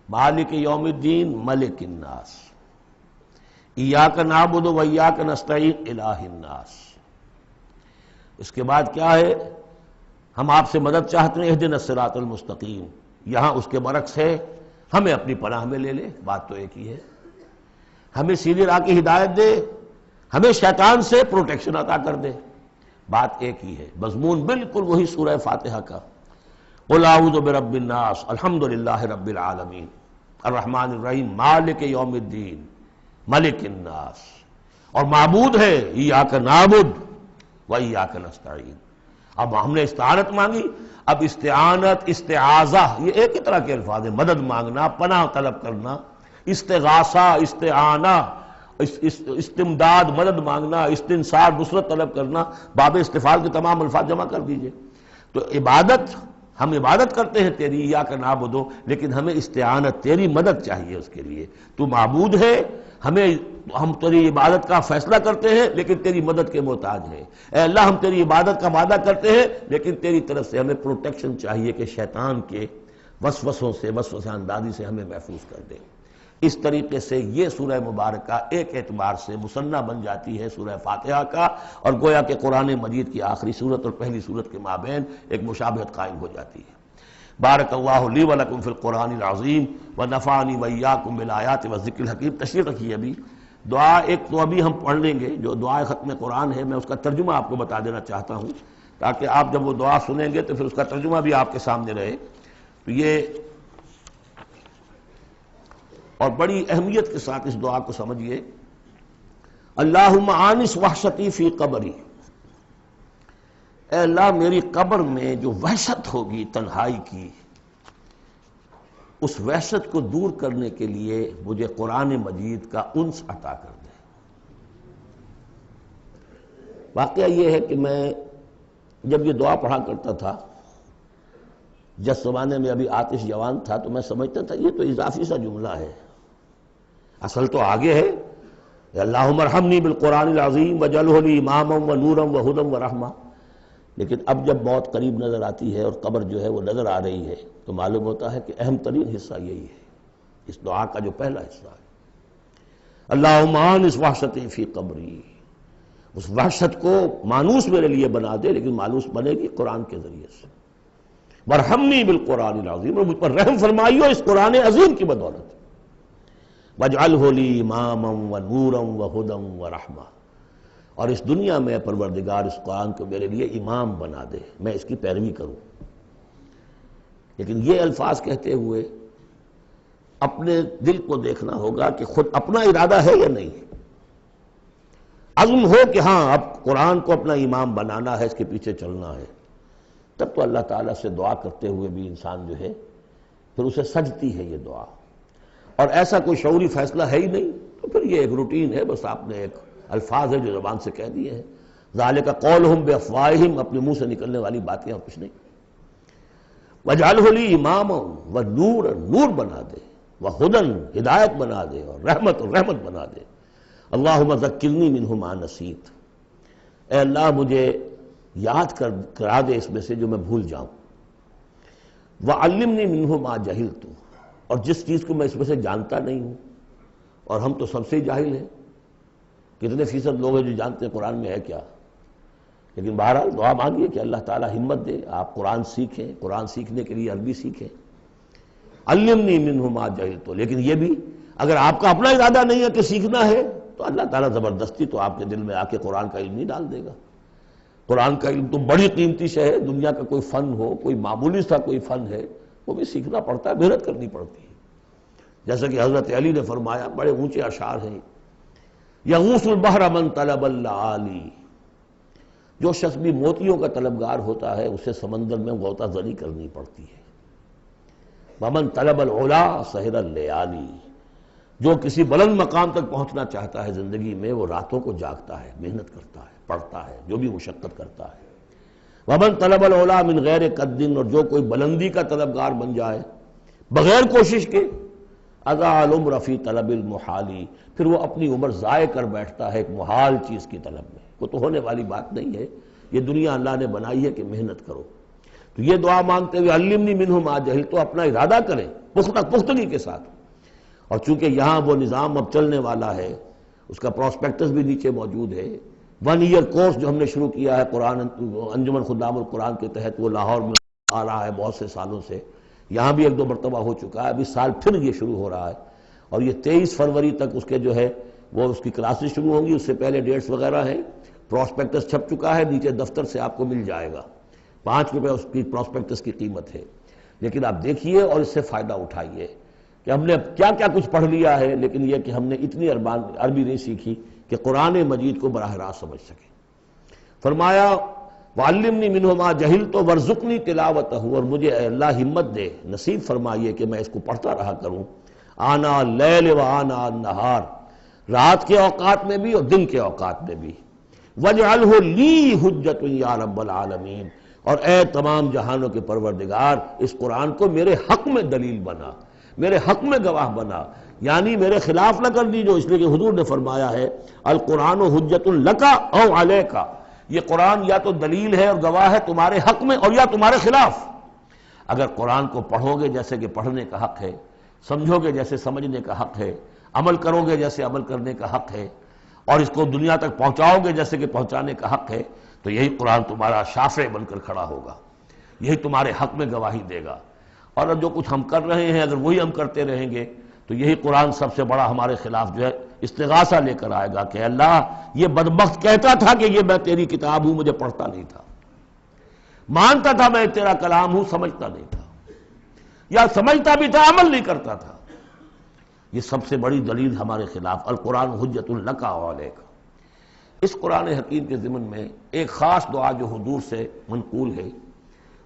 مالک یوم الدین ملک الناس، ایاک نعبد و ایاک نستعین الہ الناس۔ اس کے بعد کیا ہے؟ ہم آپ سے مدد چاہتے ہیں اہدنا الصراط المستقیم، یہاں اس کے برعکس ہے ہمیں اپنی پناہ میں لے لے، بات تو ایک ہی ہے، ہمیں سیدھی راہ کی ہدایت دے، ہمیں شیطان سے پروٹیکشن عطا کر دے، بات ایک ہی ہے، مضمون بالکل وہی سورہ فاتحہ کا۔ قل اعوذ برب الناس الحمدللہ رب العالمین الرحمن الرحیم مالک یوم الدین ملک الناس، اور معبود ہے ایاک نعبد و ایاک نستعین۔ اب ہم نے استعانت مانگی، اب استعانت، استعاذہ، یہ ایک ہی طرح کے الفاظ ہیں، مدد مانگنا، پناہ طلب کرنا، استغاثہ، استعانہ، استمداد، مدد مانگنا، استنصار، نصرت طلب کرنا، باب استفعال کے تمام الفاظ جمع کر دیجئے۔ تو عبادت، ہم عبادت کرتے ہیں تیری، ایاک نعبد، لیکن ہمیں استعانت، تیری مدد چاہیے اس کے لیے، تو معبود ہے، ہم تیری عبادت کا فیصلہ کرتے ہیں لیکن تیری مدد کے محتاج ہیں۔ اے اللہ ہم تیری عبادت کا وعدہ کرتے ہیں لیکن تیری طرف سے ہمیں پروٹیکشن چاہیے کہ شیطان کے وسوسوں سے، وسوسہ اندازی سے ہمیں محفوظ کر دے۔ اس طریقے سے یہ سورہ مبارکہ ایک اعتبار سے مثنیٰ بن جاتی ہے سورہ فاتحہ کا، اور گویا کہ قرآن مجید کی آخری صورت اور پہلی صورت کے مابین ایک مشابہت قائم ہو جاتی ہے۔ بارک اللہ لی و لکم فی القرآن العظیم ونفعنی وایاکم بالآیات والذکر الحکیم۔ تشریف رکھیے ابھی دعا ایک تو ابھی ہم پڑھ لیں گے جو دعائے ختم قرآن ہے، میں اس کا ترجمہ آپ کو بتا دینا چاہتا ہوں تاکہ آپ جب وہ دعا سنیں گے تو پھر اس کا ترجمہ بھی آپ کے سامنے رہے۔ تو یہ اور بڑی اہمیت کے ساتھ اس دعا کو سمجھیے۔ اللہم آنس وحشتی فی قبری، اے اللہ میری قبر میں جو وحشت ہوگی تنہائی کی، اس وحشت کو دور کرنے کے لیے مجھے قرآن مجید کا انس عطا کر دے۔ واقعہ یہ ہے کہ میں جب یہ دعا پڑھا کرتا تھا، جس زمانے میں ابھی آتش جوان تھا، تو میں سمجھتا تھا یہ تو اضافی سا جملہ ہے، اصل تو آگے ہے اللہم ارحمنی بالقرآن العظیم وجعلہ لی اماما ونورا وہدی ورحمہ۔ لیکن اب جب موت قریب نظر آتی ہے اور قبر جو ہے وہ نظر آ رہی ہے تو معلوم ہوتا ہے کہ اہم ترین حصہ یہی ہے، اس دعا کا جو پہلا حصہ ہے، اللہم آنس وحشتی فی قبری، اس وحشت کو مانوس میرے لیے بنا دے، لیکن مانوس بنے گی قرآن کے ذریعے سے۔ وارحمنی بالقرآن العظیم، اور مجھ پر رحم فرمائیو اس قرآن عظیم کی بدولت۔ وجعلہ لی اماما ونورا وہدی ورحمہ، اور اس دنیا میں پروردگار اس قرآن کو میرے لیے امام بنا دے، میں اس کی پیروی کروں۔ لیکن یہ الفاظ کہتے ہوئے اپنے دل کو دیکھنا ہوگا کہ خود اپنا ارادہ ہے یا نہیں۔ عزم ہو کہ ہاں اب قرآن کو اپنا امام بنانا ہے، اس کے پیچھے چلنا ہے، تب تو اللہ تعالیٰ سے دعا کرتے ہوئے بھی انسان جو ہے پھر اسے سجتی ہے یہ دعا۔ اور ایسا کوئی شعوری فیصلہ ہے ہی نہیں تو پھر یہ ایک روٹین ہے، بس آپ نے ایک الفاظ ہے جو زبان سے کہہ دیے ہیں، ذالک قولہم بافواہہم، اپنے منہ سے نکلنے والی باتیں اور کچھ نہیں۔ وجعلہ لی اماما ونورا، نور بنا دے، وہدی، ہدایت بنا دے، اور رحمت بنا دے۔ اللہم ذکرنی منہ ما نسیت، اے اللہ مجھے یاد کرا دے اس میں سے جو میں بھول جاؤں۔ وعلمنی منہ ما جہلت، اور جس چیز کو میں اس میں سے جانتا نہیں ہوں، اور ہم تو سب سے جاہل ہیں، کتنے فیصد لوگ ہیں جو جانتے ہیں قرآن میں ہے کیا، لیکن بہرحال دعا مانگیے کہ اللہ تعالیٰ ہمت دے، آپ قرآن سیکھیں، قرآن سیکھنے کے لیے عربی سیکھیں۔ علمنی منہ ما جہلت، لیکن یہ بھی اگر آپ کا اپنا ارادہ نہیں ہے کہ سیکھنا ہے تو اللہ تعالیٰ زبردستی تو آپ کے دل میں آ کے قرآن کا علم نہیں ڈال دے گا۔ قرآن کا علم تو بڑی قیمتی شے ہے، دنیا کا کوئی فن ہو، کوئی معمولی سا کوئی فن ہے، وہ بھی سیکھنا پڑتا ہے، محنت کرنی پڑتی ہے۔ جیسا کہ حضرت علی نے فرمایا، بڑے اونچے اشعار ہیں، یغوث البحر من طلب اللآلی، جو شخص بھی موتیوں کا طلبگار ہوتا ہے اسے سمندر میں غوطہ زنی کرنی پڑتی ہے۔ ومن طلب العلا سہر اللیالی، جو کسی بلند مقام تک پہنچنا چاہتا ہے زندگی میں وہ راتوں کو جاگتا ہے، محنت کرتا ہے، پڑھتا ہے، جو بھی مشقت کرتا ہے۔ ومن طلب العلا من غیر قد، اور جو کوئی بلندی کا طلبگار بن جائے بغیر کوشش کے، اضاع العمر فی طلب المحالی، پھر وہ اپنی عمر ضائع کر بیٹھتا ہے ایک محال چیز کی طلب میں۔ وہ تو ہونے والی بات نہیں ہے، یہ دنیا اللہ نے بنائی ہے کہ محنت کرو۔ تو یہ دعا مانگتے ہوئے علمنی منہ ما جہلت، تو اپنا ارادہ کریں پختگی کے ساتھ۔ اور چونکہ یہاں وہ نظام اب چلنے والا ہے، اس کا پراسپیکٹس بھی نیچے موجود ہے، 1 ایئر کورس جو ہم نے شروع کیا ہے قرآن انجمن خدام القرآن کے تحت، وہ لاہور میں آ رہا ہے بہت سے سالوں سے، یہاں بھی 1-2 مرتبہ ہو چکا ہے، ابھی سال پھر یہ شروع ہو رہا ہے، اور یہ 23 فروری تک اس کے جو ہے وہ اس کی کلاسز شروع ہوں گی۔ اس سے پہلے ڈیٹس وغیرہ ہیں، پراسپیکٹس چھپ چکا ہے، نیچے دفتر سے آپ کو مل جائے گا، 5 روپے اس کی پراسپیکٹس کی قیمت ہے۔ لیکن آپ دیکھیے اور اس سے فائدہ اٹھائیے کہ ہم نے اب کیا کیا کچھ پڑھ لیا ہے، لیکن یہ کہ ہم نے اتنی عربی نہیں سیکھی کہ قرآن مجید کو براہ راست سمجھ سکیں۔ فرمایا وعلمنی منہ ما جہلت وارزقنی تلاوتہ، اور مجھے اے اللہ ہمت دے، نصیب فرمائیے کہ میں اس کو پڑھتا رہا کروں، آنا اللیل و آنا النہار، رات کے اوقات میں بھی اور دن کے اوقات میں بھی، وَاجْعَلْهُ لِی حُجَّةٌ یا رب العالمین، اور اے تمام جہانوں کے پروردگار اس قرآن کو میرے حق میں دلیل بنا، میرے حق میں گواہ بنا، یعنی میرے خلاف نہ کر دیجو، اس لیے کہ حضور نے فرمایا ہے القرآن حجۃ لک او علیک، یہ قرآن یا تو دلیل ہے اور گواہ ہے تمہارے حق میں اور یا تمہارے خلاف۔ اگر قرآن کو پڑھو گے جیسے کہ پڑھنے کا حق ہے، سمجھو گے جیسے سمجھنے کا حق ہے، عمل کرو گے جیسے عمل کرنے کا حق ہے، اور اس کو دنیا تک پہنچاؤ گے جیسے کہ پہنچانے کا حق ہے، تو یہی قرآن تمہارا شافع بن کر کھڑا ہوگا، یہی تمہارے حق میں گواہی دے گا۔ اور جو کچھ ہم کر رہے ہیں اگر وہی ہم کرتے رہیں گے تو یہی قرآن سب سے بڑا ہمارے خلاف جو ہے استغاثہ لے کر آئے گا کہ اللہ یہ بدبخت کہتا تھا کہ یہ میں تیری کتاب ہوں، مجھے پڑھتا نہیں تھا، مانتا تھا میں تیرا کلام ہوں، سمجھتا نہیں تھا، یا سمجھتا بھی تھا عمل نہیں کرتا تھا۔ یہ سب سے بڑی دلیل ہمارے خلاف، القرآن حجۃ لک و علیک۔ اس قرآن حکیم کے ضمن میں ایک خاص دعا جو حضور سے منقول ہے،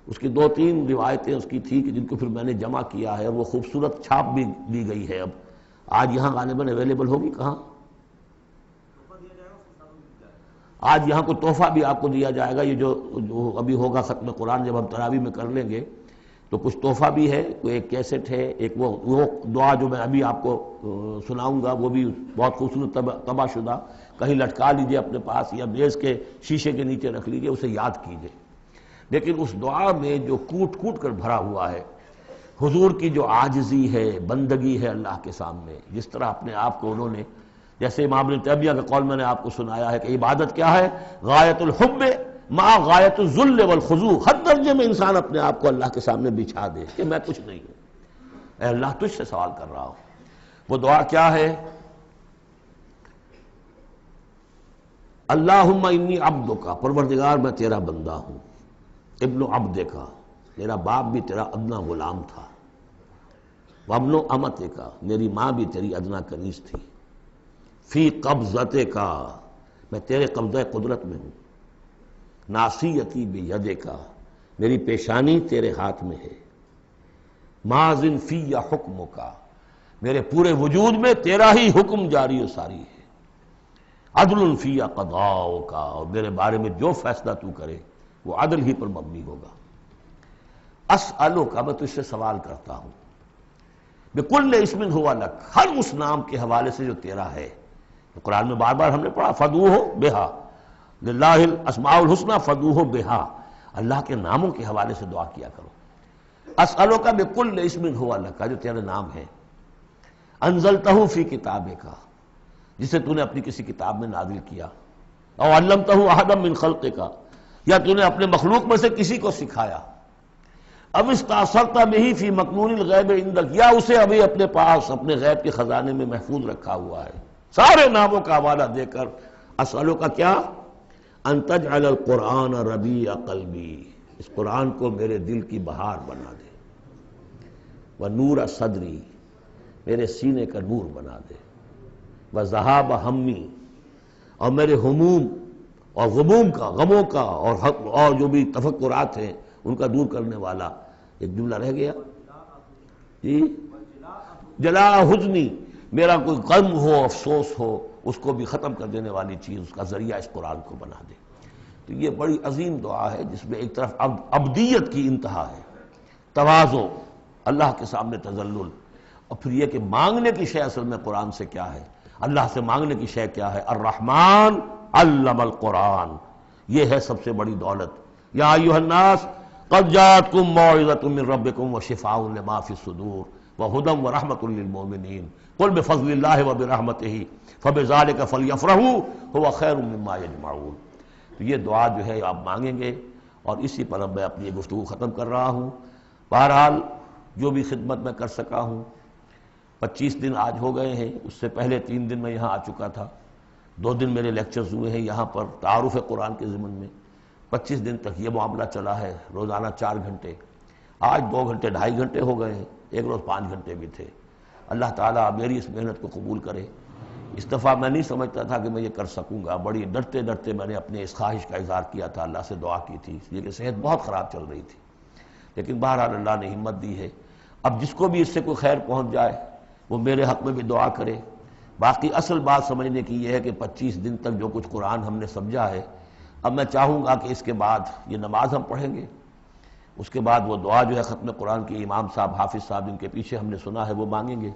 اس کی 2-3 روایتیں اس کی تھی کہ جن کو پھر میں نے جمع کیا ہے، اور وہ خوبصورت چھاپ بھی دی گئی ہے۔ اب آج یہاں غالباً اویلیبل ہوگی، کہاں آج یہاں کوئی تحفہ بھی آپ کو دیا جائے گا، یہ جو ابھی ہوگا ختم قرآن جب ہم تراویح میں کر لیں گے تو کچھ تحفہ بھی ہے، کوئی ایک کیسٹ ہے، ایک وہ دعا جو میں ابھی آپ کو سناؤں گا وہ بھی بہت خوبصورت طبع شدہ، کہیں لٹکا لیجئے اپنے پاس یا میز کے شیشے کے نیچے رکھ لیجئے، اسے یاد کیجئے۔ لیکن اس دعا میں جو کوٹ کوٹ کر بھرا ہوا ہے حضور کی جو عاجزی ہے، بندگی ہے اللہ کے سامنے، جس طرح اپنے آپ کو انہوں نے، جیسے امام ابن تیمیہ کا قول میں نے آپ کو سنایا ہے کہ عبادت کیا ہے، غایت الحب مع غایت الذل والخضوع، ہر درجے میں انسان اپنے آپ کو اللہ کے سامنے بچھا دے کہ میں کچھ نہیں ہوں، اے اللہ تجھ سے سوال کر رہا ہوں۔ وہ دعا کیا ہے، اللہم انی عبدک، پروردگار میں تیرا بندہ ہوں، ابن عبدک، میرا باپ بھی تیرا ادنا غلام تھا، وابن امتک، میری ماں بھی تیری ادنا کنیز تھی، فی قبضتک، میں تیرے قبضہ قدرت میں ہوں، ناصیتی بیدک، میری پیشانی تیرے ہاتھ میں ہے، ماضٍ فی حکمک، میرے پورے وجود میں تیرا ہی حکم جاری و ساری ہے، عدل فی قضاؤک، اور میرے بارے میں جو فیصلہ تو کرے وہ عدل ہی پر مبنی ہوگا، اسألک، میں تجھ سے سوال کرتا ہوں، بکل اسم ہوا لک، ہر اس نام کے حوالے سے جو تیرا ہے، قرآن میں بار بار ہم نے پڑھا فدعوہ بہا، للہ الاسماء الحسنی فدعوہ بہا، اللہ کے ناموں کے حوالے سے دعا کیا کرو۔ اسألک بکل اسم ہوا لک، جو تیرے نام ہے، انزلتہ فی کتابک، جسے تو نے اپنی کسی کتاب میں نازل کیا، او علمتہ احدا من خلقک، یا تو نے اپنے مخلوق میں سے کسی کو سکھایا، اب استاثرت بہ فی مکنون الغیب عندک، یا اسے ابھی اپنے پاس اپنے غیب کے خزانے میں محفوظ رکھا ہوا ہے۔ سارے ناموں کا حوالہ دے کر اسألو کا کیا، ان تجعل القرآن ربیع قلبی، اس قرآن کو میرے دل کی بہار بنا دے، ونور صدری، میرے سینے کا نور بنا دے، وذہاب ہمی، اور میرے ہموم اور غموم کا، غموں کا اور جو بھی تفکرات ہیں ان کا دور کرنے والا۔ ایک جملہ رہ گیا جی، جلا حزنی، میرا کوئی غم ہو، افسوس ہو، اس کو بھی ختم کر دینے والی چیز، اس کا ذریعہ اس قرآن کو بنا دے۔ تو یہ بڑی عظیم دعا ہے جس میں ایک طرف عبدیت کی انتہا ہے، تواضع، اللہ کے سامنے تذلل، اور پھر یہ کہ مانگنے کی شے اصل میں قرآن سے کیا ہے، اللہ سے مانگنے کی شے کیا ہے؟ الرحمن علم القرآن، یہ ہے سب سے بڑی دولت۔ یا ایھا الناس قد جاءتکم موعظۃ من ربکم وشفاء لما فی الصدور وہدی ورحمۃ للمؤمنین قل بفضل اللہ وبرحمتہ فبذلک فلیفرحوا ھو خیر مما یجمعون۔ تو یہ دعا جو ہے آپ مانگیں گے، اور اسی پر اب میں اپنی یہ گفتگو ختم کر رہا ہوں۔ بہرحال جو بھی خدمت میں کر سکا ہوں، 25 دن آج ہو گئے ہیں، اس سے پہلے 3 دن میں یہاں آ چکا تھا، 2 دن میرے لیکچرز ہوئے ہیں یہاں پر تعارف قرآن کے ضمن میں، 25 دن تک یہ معاملہ چلا ہے، روزانہ 4 گھنٹے، آج 2 گھنٹے 2.5 گھنٹے ہو گئے ہیں، ایک روز 5 گھنٹے بھی تھے۔ اللہ تعالیٰ میری اس محنت کو قبول کرے۔ اس دفعہ میں نہیں سمجھتا تھا کہ میں یہ کر سکوں گا، بڑی ڈرتے ڈرتے میں نے اپنے اس خواہش کا اظہار کیا تھا، اللہ سے دعا کی تھی، اس لیے کہ صحت بہت خراب چل رہی تھی، لیکن بہرحال اللہ نے ہمت دی ہے۔ اب جس کو بھی اس سے کوئی خیر پہنچ جائے وہ میرے حق میں بھی دعا کرے۔ باقی اصل بات سمجھنے کی یہ ہے کہ 25 دن تک جو کچھ قرآن ہم نے سمجھا ہے، اب میں چاہوں گا کہ اس کے بعد یہ نماز ہم پڑھیں گے، اس کے بعد وہ دعا جو ہے ختم قرآن کی امام صاحب حافظ صاحب جن کے پیچھے ہم نے سنا ہے وہ مانگیں گے،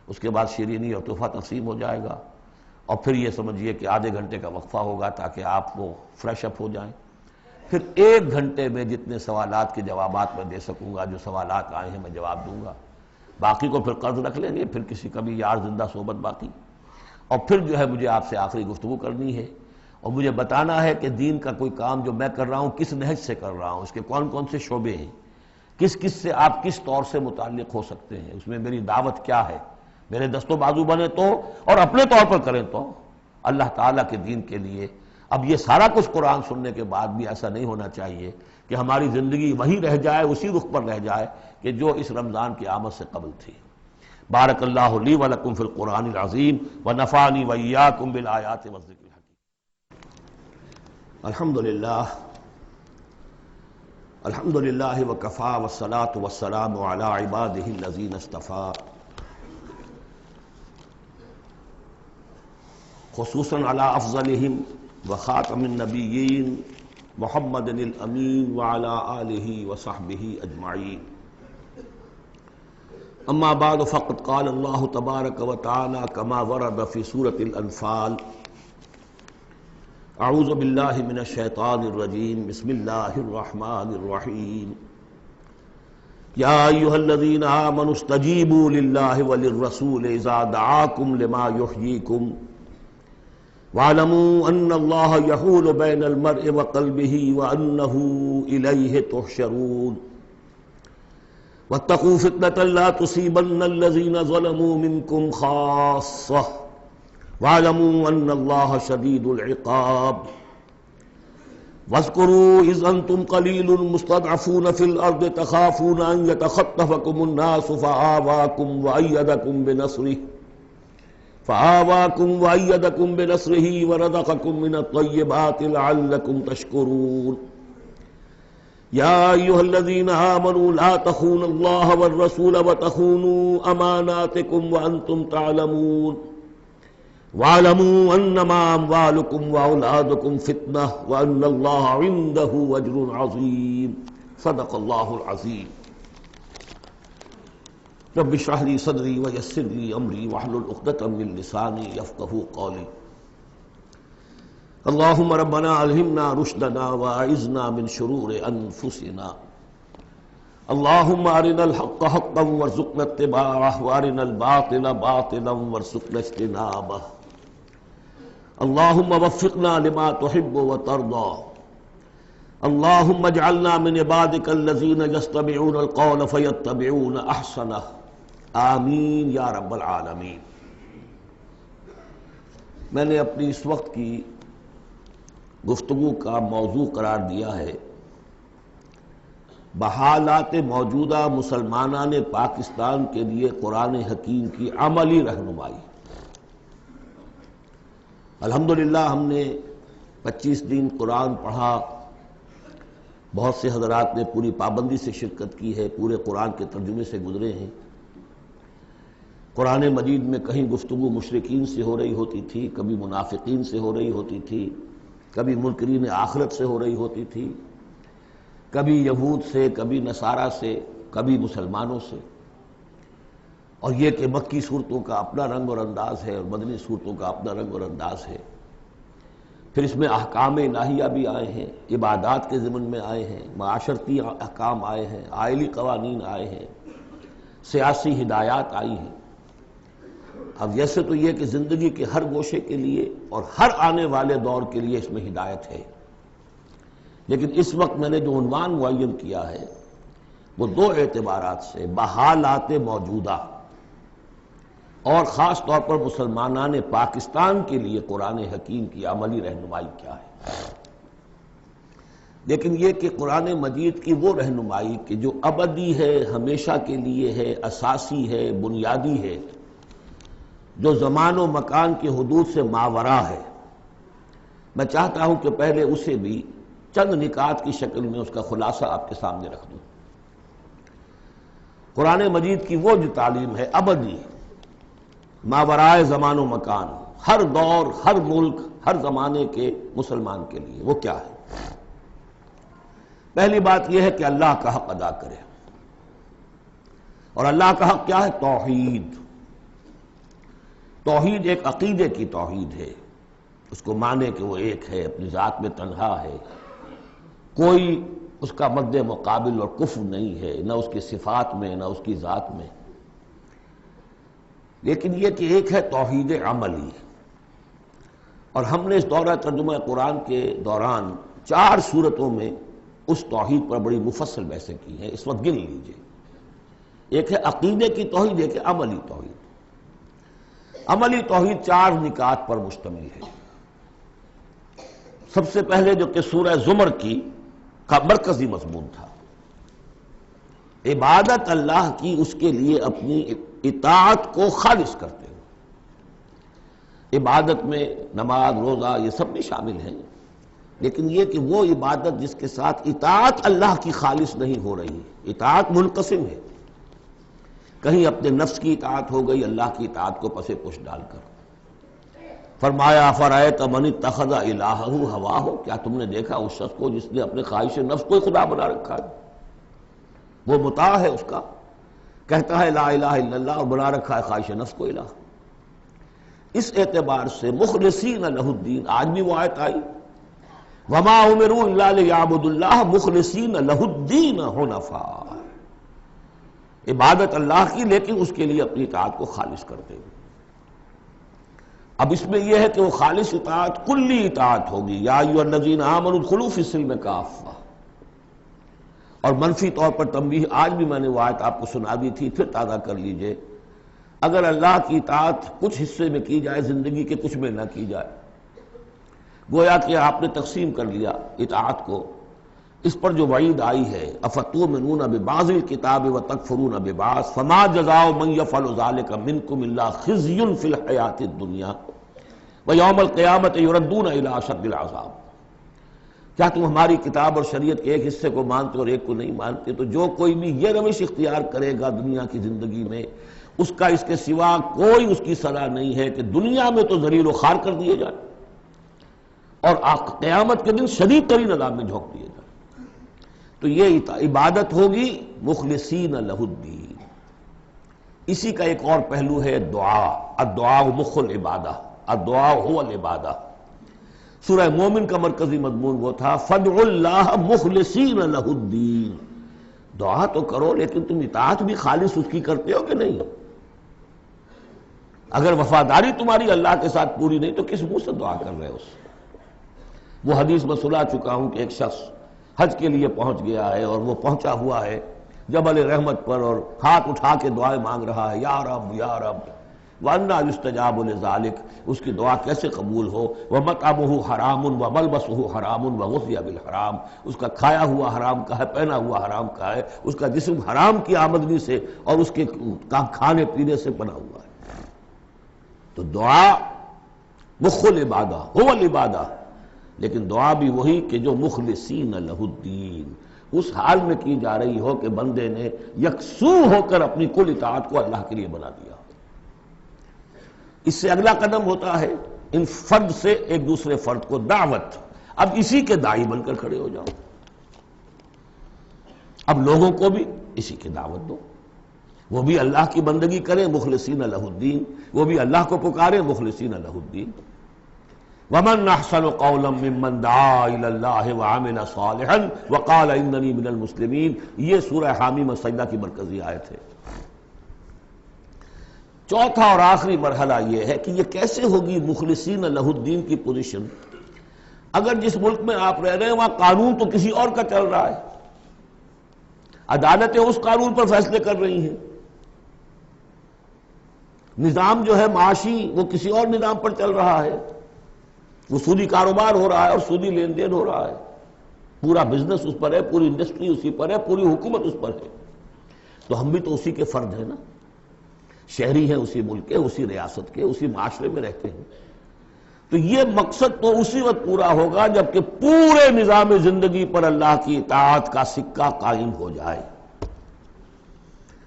اس کے بعد شیرینی اور تحفہ تقسیم ہو جائے گا، اور پھر یہ سمجھیے کہ آدھے گھنٹے کا وقفہ ہوگا تاکہ آپ وہ فریش اپ ہو جائیں۔ پھر 1 گھنٹے میں جتنے سوالات کے جوابات میں دے سکوں گا، جو سوالات آئے ہیں میں جواب دوں گا، باقی کو پھر قرض رکھ لیں گے، پھر کسی کبھی یار زندہ صحبت باقی، اور پھر جو ہے مجھے آپ سے آخری گفتگو کرنی ہے، اور مجھے بتانا ہے کہ دین کا کوئی کام جو میں کر رہا ہوں کس نہج سے کر رہا ہوں، اس کے کون کون سے شعبے ہیں، کس کس سے آپ کس طور سے متعلق ہو سکتے ہیں، اس میں میری دعوت کیا ہے، میرے دست و بازو بنے تو، اور اپنے طور پر کریں تو، اللہ تعالیٰ کے دین کے لیے۔ اب یہ سارا کچھ قرآن سننے کے بعد بھی ایسا نہیں ہونا چاہیے کہ ہماری زندگی وہی رہ جائے، اسی رخ پر رہ جائے کہ جو اس رمضان کی آمد سے قبل تھی۔ بارک اللہ لی ولکم فی القرآن العظیم ونفعنی وإیاکم بالآیات والذکر الحکیم۔ الحمدللہ وکفی والصلاة والسلام علی عبادہ الذین اصطفی، خصوصاً علی افضلہم وخاتم النبیین محمد الامین وعلی آلہ وصحبہ اجمعین۔ اما بعد فقد قال اللہ تبارک وتعالی کما ورد فی سورة الانفال، اعوذ باللہ من الشیطان الرجیم، بسم اللہ الرحمن الرحیم، یا ایھا الذین آمنوا استجیبوا للہ وللرسول اذا دعاکم لما یحییکم وَاعْلَمُوا أَنَّ اللَّهَ يَحُولُ بَيْنَ الْمَرْءِ وَقَلْبِهِ وَأَنَّهُ إِلَيْهِ تُحْشَرُونَ وَاتَّقُوا فِتْنَةً لَا تُصِيبَنَّ الَّذِينَ ظَلَمُوا مِنكُمْ خَاصَّةً وَاعْلَمُوا أَنَّ اللَّهَ شَدِيدُ الْعِقَابِ وَاذْكُرُوا إِذْ أَنْتُمْ قَلِيلٌ مُسْتَضْعَفُونَ فِي الْأَرْضِ تَخَافُونَ أَنْ يَتَخَطَّفَكُمُ النَّاسُ فَآوَاكُمْ وَأَيَّدَكُمْ بِنَصْرِهِ وَرَزَقَكُمْ مِنَ الطَّيِّبَاتِ لَعَلَّكُمْ تَشْكُرُونَ يَا أَيُّهَا الَّذِينَ آمَنُوا لَا تَخُونُوا اللَّهَ وَالرَّسُولَ وَتَخُونُوا أَمَانَاتِكُمْ وَأَنْتُمْ تَعْلَمُونَ وَاعْلَمُوا أَنَّمَا أَمْوَالُكُمْ وَأَوْلَادُكُمْ فِتْنَةٌ وَأَنَّ اللَّهَ عِندَهُ أَجْرٌ عَظِيمٌ صدق اللہ العظیم۔ رب اشرح لي صدري ويسر لي امري واحلل عقدة من لساني يفقهوا قولي۔ اللهم ربنا الهمنا رشدنا واعذنا من شرور انفسنا، اللهم ارنا الحق حقا وارزقنا اتباعه وارنا الباطل باطلا وارزقنا اجتنابه، اللهم وفقنا لما تحب وترضى، اللهم اجعلنا من عبادك الذين يستمعون القول فيتبعون احسنه، آمین یا رب العالمین۔ میں نے اپنی اس وقت کی گفتگو کا موضوع قرار دیا ہے بحالات موجودہ مسلمانان پاکستان کے لیے قرآن حکیم کی عملی رہنمائی۔ الحمدللہ ہم نے 25 دن قرآن پڑھا، بہت سے حضرات نے پوری پابندی سے شرکت کی ہے، پورے قرآن کے ترجمے سے گزرے ہیں۔ قرآن مجید میں کہیں گفتگو مشرکین سے ہو رہی ہوتی تھی، کبھی منافقین سے ہو رہی ہوتی تھی، کبھی منکرین آخرت سے ہو رہی ہوتی تھی، کبھی یہود سے، کبھی نصارہ سے، کبھی مسلمانوں سے، اور یہ کہ مکی صورتوں کا اپنا رنگ اور انداز ہے اور مدنی صورتوں کا اپنا رنگ اور انداز ہے۔ پھر اس میں احکام الہیہ بھی آئے ہیں، عبادات کے ضمن میں آئے ہیں، معاشرتی احکام آئے ہیں، آئلی قوانین آئے ہیں، سیاسی ہدایات آئی ہیں۔ اب جیسے تو یہ کہ زندگی کے ہر گوشے کے لیے اور ہر آنے والے دور کے لیے اس میں ہدایت ہے، لیکن اس وقت میں نے جو عنوان معین کیا ہے وہ دو اعتبارات سے، بحالات موجودہ اور خاص طور پر مسلمانان پاکستان کے لیے قرآن حکیم کی عملی رہنمائی کیا ہے۔ لیکن یہ کہ قرآن مجید کی وہ رہنمائی کہ جو ابدی ہے، ہمیشہ کے لیے ہے، اساسی ہے، بنیادی ہے، جو زمان و مکان کی حدود سے ماورا ہے، میں چاہتا ہوں کہ پہلے اسے بھی چند نکات کی شکل میں اس کا خلاصہ آپ کے سامنے رکھ دوں۔ قرآن مجید کی وہ جو تعلیم ہے ابدی، ماورائے زمان و مکان، ہر دور، ہر ملک، ہر زمانے کے مسلمان کے لیے، وہ کیا ہے؟ پہلی بات یہ ہے کہ اللہ کا حق ادا کرے، اور اللہ کا حق کیا ہے؟ توحید۔ توحید ایک عقیدے کی توحید ہے، اس کو مانے کہ وہ ایک ہے، اپنی ذات میں تنہا ہے، کوئی اس کا مد مقابل اور کفر نہیں ہے، نہ اس کی صفات میں نہ اس کی ذات میں۔ لیکن یہ کہ ایک ہے توحید عملی، اور ہم نے اس دورہ ترجمہ قرآن کے دوران 4 صورتوں میں اس توحید پر بڑی مفصل بحثیں کی ہیں، اس وقت گن لیجئے۔ ایک ہے عقیدے کی توحید، ایک ہے عملی توحید۔ عملی توحید 4 نکات پر مشتمل ہے۔ سب سے پہلے جو کہ سورہ زمر کا مرکزی مضمون تھا، عبادت اللہ کی، اس کے لیے اپنی اطاعت کو خالص کرتے ہوئے۔ عبادت میں نماز، روزہ، یہ سب بھی شامل ہیں، لیکن یہ کہ وہ عبادت جس کے ساتھ اطاعت اللہ کی خالص نہیں ہو رہی، اطاعت منقسم ہے، کہیں اپنے نفس کی اطاعت ہو گئی اللہ کی اطاعت کو پس پش ڈال کر۔ فرمایا فرأیت من اتخذ الہہ ہواہ، کیا تم نے دیکھا اس شخص کو جس نے اپنے خواہش نفس کو خدا بنا رکھا ہے؟ وہ مطاع ہے، اس کا کہتا ہے لا الہ الا اللہ، اور بنا رکھا ہے خواہش نفس کو الہ۔ اس اعتبار سے مخلصین لہ الدین، آج بھی وہ آیت آئی وما امروا الا لیعبدوا اللہ مخلصین لہ الدین حنفاء، عبادت اللہ کی لیکن اس کے لیے اپنی اطاعت کو خالص کرتے ہوئے۔ اب اس میں یہ ہے کہ وہ خالص اطاعت کلی اطاعت ہوگی، یا ایھا الذین آمنوا ادخلوا فی السلم کافہ۔ اور منفی طور پر تنبیہ، آج بھی میں نے وہ آیت آپ کو سنا دی تھی، پھر تازہ کر لیجئے، اگر اللہ کی اطاعت کچھ حصے میں کی جائے زندگی کے، کچھ میں نہ کی جائے، گویا کہ آپ نے تقسیم کر لیا اطاعت کو، اس پر جو وعید آئی ہے افتؤمنون ببعض الکتاب وتکفرون ببعض فما جزاء من یفعل ذلک منکم الا خزی فی الحیاۃ الدنیا ویوم القیامۃ یردون الی اشد العذاب۔ کیا تم ہماری کتاب اور شریعت کے ایک حصے کو مانتے اور ایک کو نہیں مانتے؟ تو جو کوئی بھی یہ روش اختیار کرے گا دنیا کی زندگی میں، اس کا اس کے سوا کوئی اس کی سزا نہیں ہے کہ دنیا میں تو ذلیل و خوار کر دیے جائے اور قیامت کے دن شدید ترین عذاب میں جھونک دیے جائے۔ تو یہ عبادت ہوگی مخلصین لہ الدین۔ اسی کا ایک اور پہلو ہے دعا، الدعاء مخ العبادہ، الدعاء هو العبادہ۔ سورہ مومن کا مرکزی مضمون وہ تھا فادعوا اللہ مخلصین لہ الدین، دعا تو کرو لیکن تم اطاعت بھی خالص اس کی کرتے ہو کہ نہیں؟ اگر وفاداری تمہاری اللہ کے ساتھ پوری نہیں تو کس منہ سے دعا کر رہے ہو؟ وہ حدیث میں سنا چکا ہوں کہ ایک شخص حج کے لیے پہنچ گیا ہے اور وہ پہنچا ہوا ہے جبل رحمت پر اور ہاتھ اٹھا کے دعائیں مانگ رہا ہے، یا رب یا رب وَأَنَّىٰ يُسْتَجَابُ لِذَٰلِكَ، اس کی دعا کیسے قبول ہو؟ وَمَطْعَمُهُ حَرَامٌ وَمَلْبَسُهُ حَرَامٌ وَغُذِّيَ بِالْحَرَام، اس کا کھایا ہوا حرام کا ہے، پہنا ہوا حرام کا ہے، اس کا جسم حرام کی آمدنی سے اور اس کے کھانے پینے سے بنا ہوا ہے۔ تو دعا مخ العبادہ هو العبادہ، لیکن دعا بھی وہی کہ جو مخلصین لہ الدین، اس حال میں کی جا رہی ہو کہ بندے نے یکسو ہو کر اپنی کل اطاعت کو اللہ کے لیے بنا دیا۔ اس سے اگلا قدم ہوتا ہے ان فرد سے ایک دوسرے فرد کو دعوت، اب اسی کے داعی بن کر کھڑے ہو جاؤ، اب لوگوں کو بھی اسی کی دعوت دو، وہ بھی اللہ کی بندگی کریں مخلصین لہ الدین، وہ بھی اللہ کو پکاریں مخلصین لہ الدین۔ وَمَنْ أَحْسَنُ قَوْلًا مِّمَّنْ دَعَا إِلَى اللَّهِ وَعَمِلَ صَالِحًا وَقَالَ إِنَّنِي مِنَ الْمُسْلِمِينَ، یہ سورہ حامیم السجدہ کی مرکزی آیت ہے۔ چوتھا اور آخری مرحلہ یہ ہے کہ یہ کیسے ہوگی مخلصین لہ الدین کی پوزیشن، اگر جس ملک میں آپ رہ رہے ہیں وہاں قانون تو کسی اور کا چل رہا ہے، عدالتیں اس قانون پر فیصلے کر رہی ہیں، نظام جو ہے معاشی وہ کسی اور نظام پر چل رہا ہے، وہ سودی کاروبار ہو رہا ہے اور سودی لین دین ہو رہا ہے، پورا بزنس اس پر ہے، پوری انڈسٹری اسی پر ہے، پوری حکومت اس پر ہے، تو ہم بھی تو اسی کے فرد ہیں نا، شہری ہیں اسی ملک کے، اسی ریاست کے، اسی معاشرے میں رہتے ہیں۔ تو یہ مقصد تو اسی وقت پورا ہوگا جبکہ پورے نظام زندگی پر اللہ کی اطاعت کا سکہ قائم ہو جائے۔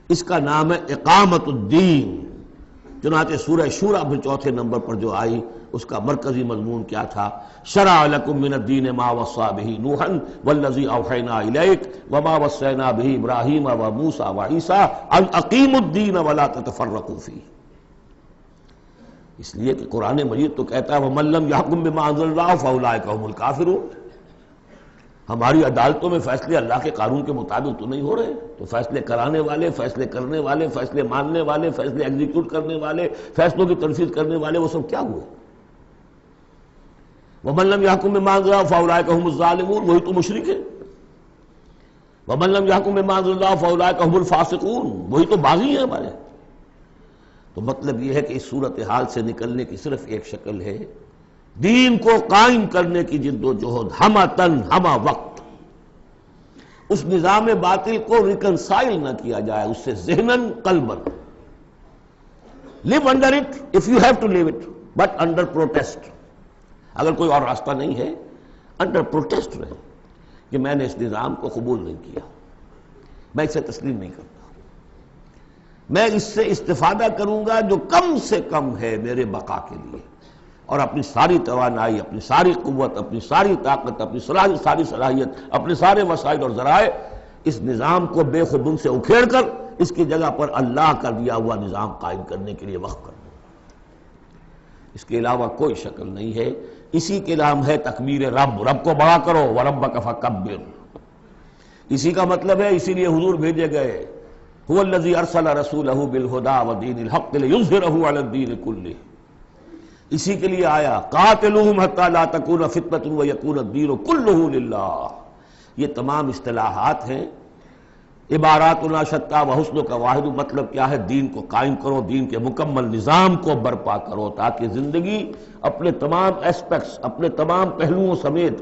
اس کا نام ہے اقامت الدین۔ چنانچہ سورہ شورى میں چوتھے نمبر پر جو آئی اس کا مرکزی مضمون کیا تھا؟ شرع لکم من الدین ما وصى به نوحا والذی اوحینا الیک وما وصینا به ابراہیم وموسیٰ وعیسیٰ ان اقیموا الدین ولا تتفرقوا فیہ۔ اس لیے کہ قرآن مجید تو کہتا ہے ومن لم یحکم بما انزل اللہ فاولئک هم الکافرون، ہماری عدالتوں میں فیصلے اللہ کے قانون کے مطابق تو نہیں ہو رہے، تو فیصلے کرانے والے، فیصلے کرنے والے، فیصلے ماننے والے، فیصلے ایگزیکیوٹ کرنے والے، فیصلوں کی تنفیذ کرنے والے، وہ سب کیا ہوئے؟ وَمَن لَّمْ يَحْكُم بِمَا أَنزَلَ اللَّهُ فَأُولَٰئِكَ هُمُ الظَّالِمُونَ، وہی تو مشرک ہے۔ وَمَن لَّمْ يَحْكُم بِمَا أَنزَلَ اللَّهُ فَأُولَٰئِكَ هُمُ الْفَاسِقُونَ، وہی تو باغی ہیں ہمارے۔ تو مطلب یہ ہے کہ اس صورتحال سے نکلنے کی صرف ایک شکل ہے، دین کو قائم کرنے کی جد و جہد، ہمہ ہمہ وقت، اس نظام باطل کو ریکنسائل نہ کیا جائے اس سے ذہناً قلباً۔ live under it if you have to live it but under protest، اگر کوئی اور راستہ نہیں ہے انڈر پروٹیسٹ رہے کہ میں نے اس نظام کو قبول نہیں کیا، میں اسے تسلیم نہیں کرتا، میں اس سے استفادہ کروں گا جو کم سے کم ہے میرے بقا کے لیے، اور اپنی ساری توانائی، اپنی ساری قوت، اپنی ساری طاقت، اپنی ساری صلاحیت، اپنے سارے وسائل اور ذرائع اس نظام کو بے خبن سے اکھیڑ کر اس کی جگہ پر اللہ کا دیا ہوا نظام قائم کرنے کے لیے وقف کر دوں۔ اس کے علاوہ کوئی شکل نہیں ہے۔ اسی کے نام ہے تکبیر رب، رب کو بڑا کرو، وَرَبَّكَ فَكَبِّرْ، اسی کا مطلب ہے اسی لیے حضور بھیجے گئے، هو الذی ارسل رسولہ بالہدی ودین الحق لیظہرہ علی الدین کلہ، اسی کے لیے آیا قاتلوہم حتی لا تکون فتنۃ ویکون الدین کلہ للہ۔ یہ تمام اصطلاحات ہیں، عباراتنا شتیٰ وحسن کا واحد مطلب کیا ہے؟ دین کو قائم کرو، دین کے مکمل نظام کو برپا کرو تاکہ زندگی اپنے تمام ایسپیکٹس، اپنے تمام پہلوؤں سمیت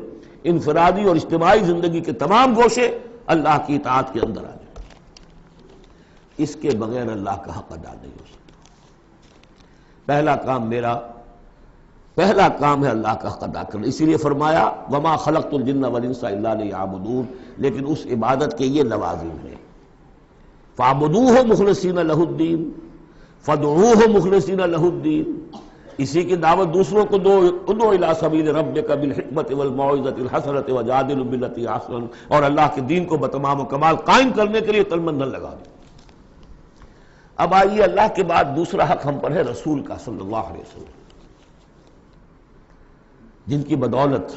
انفرادی اور اجتماعی زندگی کے تمام گوشے اللہ کی اطاعت کے اندر آ جائیں۔ اس کے بغیر اللہ کا حق ادا نہیں ہو سکتا۔ پہلا کام ہے اللہ کا حق ادا کرنا، اسی لیے فرمایا وما خلقت الجن والانس الا لیعبدون، لیکن اس عبادت کے یہ لوازم ہیں، فاعبدوہ مخلصین لہ الدین، فادعوہ مخلصین لہ الدین، اسی کی دعوت دوسروں کو دو، ادعو الی سبیل ربک بالحکمت والموعظۃ الحسنۃ وجادلہم باللتی احسن، اور اللہ کے دین کو بتمام و کمال قائم کرنے کے لیے تن من دھن لگا دو۔ اب آئیے اللہ کے بعد دوسرا حق ہم پر ہے رسول کا صلی اللہ علیہ وسلم، جن کی بدولت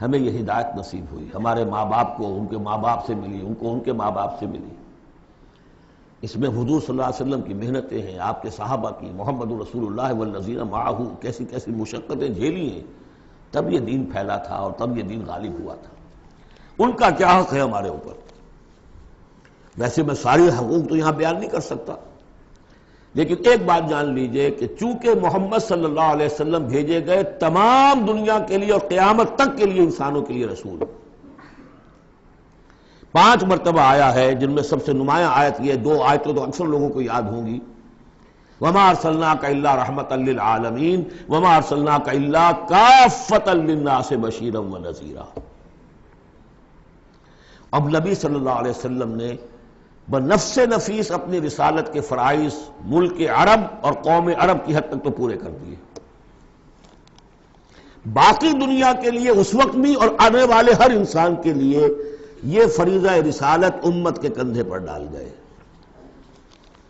ہمیں یہ ہدایت نصیب ہوئی، ہمارے ماں باپ کو ان کے ماں باپ سے ملی، ان کو ان کے ماں باپ سے ملی۔ اس میں حضور صلی اللہ علیہ وسلم کی محنتیں ہیں، آپ کے صحابہ کی، محمد رسول اللہ والذین معہ کیسی کیسی مشقتیں جھیلی ہیں، تب یہ دین پھیلا تھا اور تب یہ دین غالب ہوا تھا۔ ان کا کیا حق ہے ہمارے اوپر؟ ویسے میں ساری حقوق تو یہاں بیان نہیں کر سکتا، لیکن ایک بات جان لیجئے کہ چونکہ محمد صلی اللہ علیہ وسلم بھیجے گئے تمام دنیا کے لیے اور قیامت تک کے لیے انسانوں کے لیے رسول، 5 مرتبہ آیا ہے، جن میں سب سے نمایاں آیت یہ 2 آیتیں تو اکثر لوگوں کو یاد ہوں گی، وَمَا أَرْسَلْنَاكَ إِلَّا رَحْمَةً لِّلْعَالَمِينَ وَمَا أَرْسَلْنَاكَ إِلَّا كَافَّةً لِّلنَّاسِ بَشِيرًا وَنَذِيرًا۔ اب نبی صلی اللہ علیہ وسلم نے بنفس نفیس اپنی رسالت کے فرائض ملک عرب اور قوم عرب کی حد تک تو پورے کر دیے، باقی دنیا کے لیے اس وقت بھی اور آنے والے ہر انسان کے لیے یہ فریضہ رسالت امت کے کندھے پر ڈال گئے،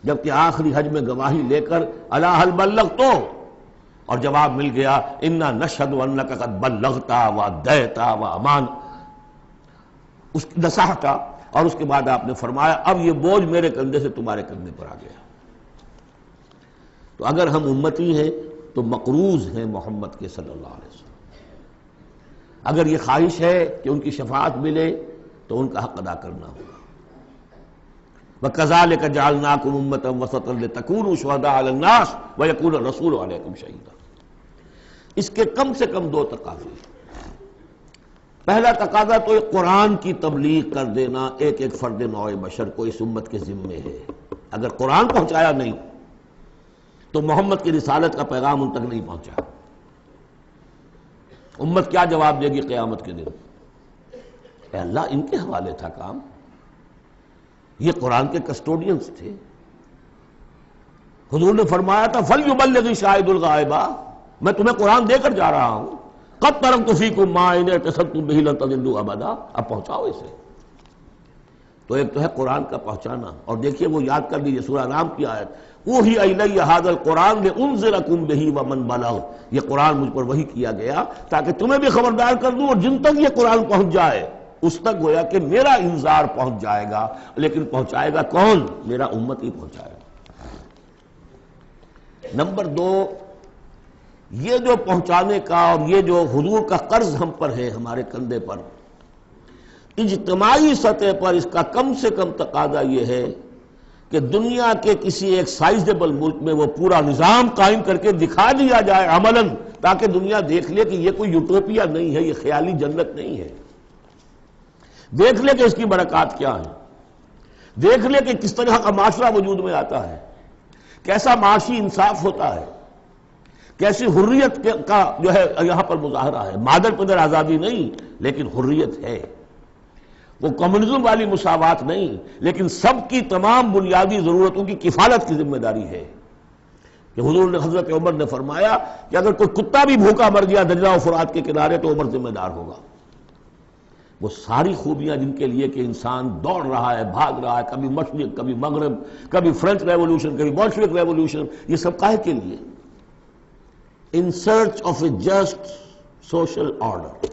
جبکہ آخری حج میں گواہی لے کر الا هل بلغت اور جواب مل گیا انا نشهد انک قد بلغت وادیت وامان، اس نصحت، اور اس کے بعد آپ نے فرمایا اب یہ بوجھ میرے کندھے سے تمہارے کندھے پر آ گیا۔ تو اگر ہم امتی ہیں تو مقروض ہیں محمد کے صلی اللہ علیہ وسلم، اگر یہ خواہش ہے کہ ان کی شفاعت ملے تو ان کا حق ادا کرنا ہوگا۔ وَكَذَلِكَ جَعَلْنَاكُمْ أُمَّةً وَسَطًا لِتَكُونُوا شُهَدَاءَ عَلَى النَّاسِ وَيَكُونَ الرَّسُولُ عَلَيْكُمْ شَهِيدًا۔ اس کے کم سے کم 2 تقاضے۔ پہلا تقاضا تو قرآن کی تبلیغ کر دینا ایک ایک فرد نوع بشر کو اس امت کے ذمے ہے۔ اگر قرآن پہنچایا نہیں تو محمد کی رسالت کا پیغام ان تک نہیں پہنچا، امت کیا جواب دے گی قیامت کے دن؟ اے اللہ، ان کے حوالے تھا کام، یہ قرآن کے کسٹوڈینز تھے۔ حضور نے فرمایا تھا فَلْيُبَلِّغِ شَاهِدُ الْغَائِبَ، میں تمہیں قرآن دے کر جا رہا ہوں، قَدْ تَرَكْتُ فِيكُم مَّا إِنْ اعْتَصَمْتُم بِهِ لَن تَضِلُّوا أَبَدًا، اب پہنچاؤ اسے۔ تو ایک تو ہے قرآن کا پہنچانا، اور دیکھیے وہ یاد کر لیجیے سورہ نام کی آیت اوحی الی ھذا القرآن لانذرکم بہ ومن بلغ، یہ قرآن مجھ پر وحی کیا گیا تاکہ تمہیں بھی خبردار کر دوں، اور جن تک یہ قرآن پہنچ جائے اس تک گویا کہ میرا انذار پہنچ جائے گا، لیکن پہنچائے گا کون؟ میرا امت ہی پہنچائے گا۔ نمبر 2، یہ جو پہنچانے کا اور یہ جو حضور کا قرض ہم پر ہے، ہمارے کندھے پر، اجتماعی سطح پر اس کا کم سے کم تقاضا یہ ہے کہ دنیا کے کسی ایک سائزیبل ملک میں وہ پورا نظام قائم کر کے دکھا دیا جائے عملاً، تاکہ دنیا دیکھ لے کہ یہ کوئی یوٹوپیا نہیں ہے، یہ خیالی جنت نہیں ہے، دیکھ لے کہ اس کی برکات کیا ہے، دیکھ لے کہ کس طرح کا معاشرہ وجود میں آتا ہے، کیسا معاشی انصاف ہوتا ہے، کیسی حریت کا جو ہے یہاں پر مظاہرہ ہے، مادر پدر آزادی نہیں لیکن حریت ہے، وہ کمیونزم والی مساوات نہیں، لیکن سب کی تمام بنیادی ضرورتوں کی کفالت کی ذمہ داری ہے۔ کہ حضور نے حضرت عمر نے فرمایا کہ اگر کوئی کتا بھی بھوکا مر گیا دجلہ و فرات کے کنارے تو عمر ذمہ دار ہوگا۔ وہ ساری خوبیاں جن کے لیے کہ انسان دوڑ رہا ہے، بھاگ رہا ہے، کبھی مشرق، کبھی مغرب، کبھی فرینچ ریولوشن، کبھی بولشوک ریولوشن، یہ سب کاہے کے لیے؟ In search of a just social order,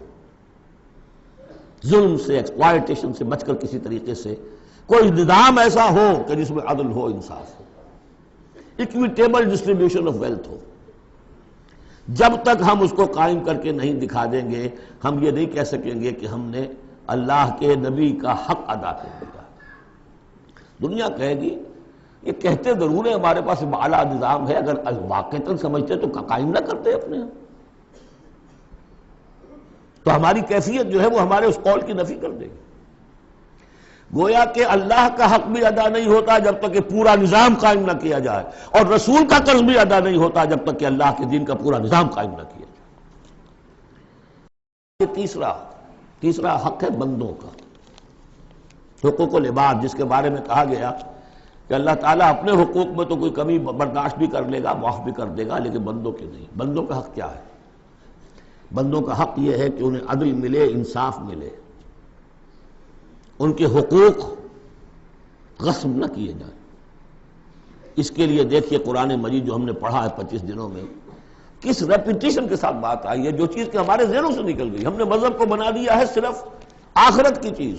ظلم سے، ایکسپلائٹیشن سے بچ کر کسی طریقے سے کوئی نظام ایسا ہو کہ جس میں عدل ہو، انصاف ہو، ایکویٹیبل ڈسٹریبیوشن آف ویلتھ ہو۔ جب تک ہم اس کو قائم کر کے نہیں دکھا دیں گے، ہم یہ نہیں کہہ سکیں گے کہ ہم نے اللہ کے نبی کا حق ادا کر دیا۔ دنیا کہے گی یہ کہتے ضرور ہے ہمارے پاس اعلیٰ نظام ہے، اگر واقعتاً سمجھتے تو قائم نہ کرتے اپنے ہم، تو ہماری کیفیت جو ہے وہ ہمارے اس قول کی نفی کر دے گی۔ گویا کہ اللہ کا حق بھی ادا نہیں ہوتا جب تک کہ پورا نظام قائم نہ کیا جائے، اور رسول کا قرض بھی ادا نہیں ہوتا جب تک کہ اللہ کے دین کا پورا نظام قائم نہ کیا جائے۔ یہ تیسرا حق ہے بندوں کا، حقوق العباد، جس کے بارے میں کہا گیا کہ اللہ تعالیٰ اپنے حقوق میں تو کوئی کمی برداشت بھی کر لے گا، معاف بھی کر دے گا، لیکن بندوں کے نہیں۔ بندوں کا حق کیا ہے؟ بندوں کا حق یہ ہے کہ انہیں عدل ملے، انصاف ملے، ان کے حقوق غصب نہ کیے جائیں۔ اس کے لیے دیکھیے قرآن مجید جو ہم نے پڑھا ہے 25 دنوں میں، کس ریپیٹیشن کے ساتھ بات آئی ہے، جو چیز کہ ہمارے ذہنوں سے نکل گئی۔ ہم نے مذہب کو بنا دیا ہے صرف آخرت کی چیز،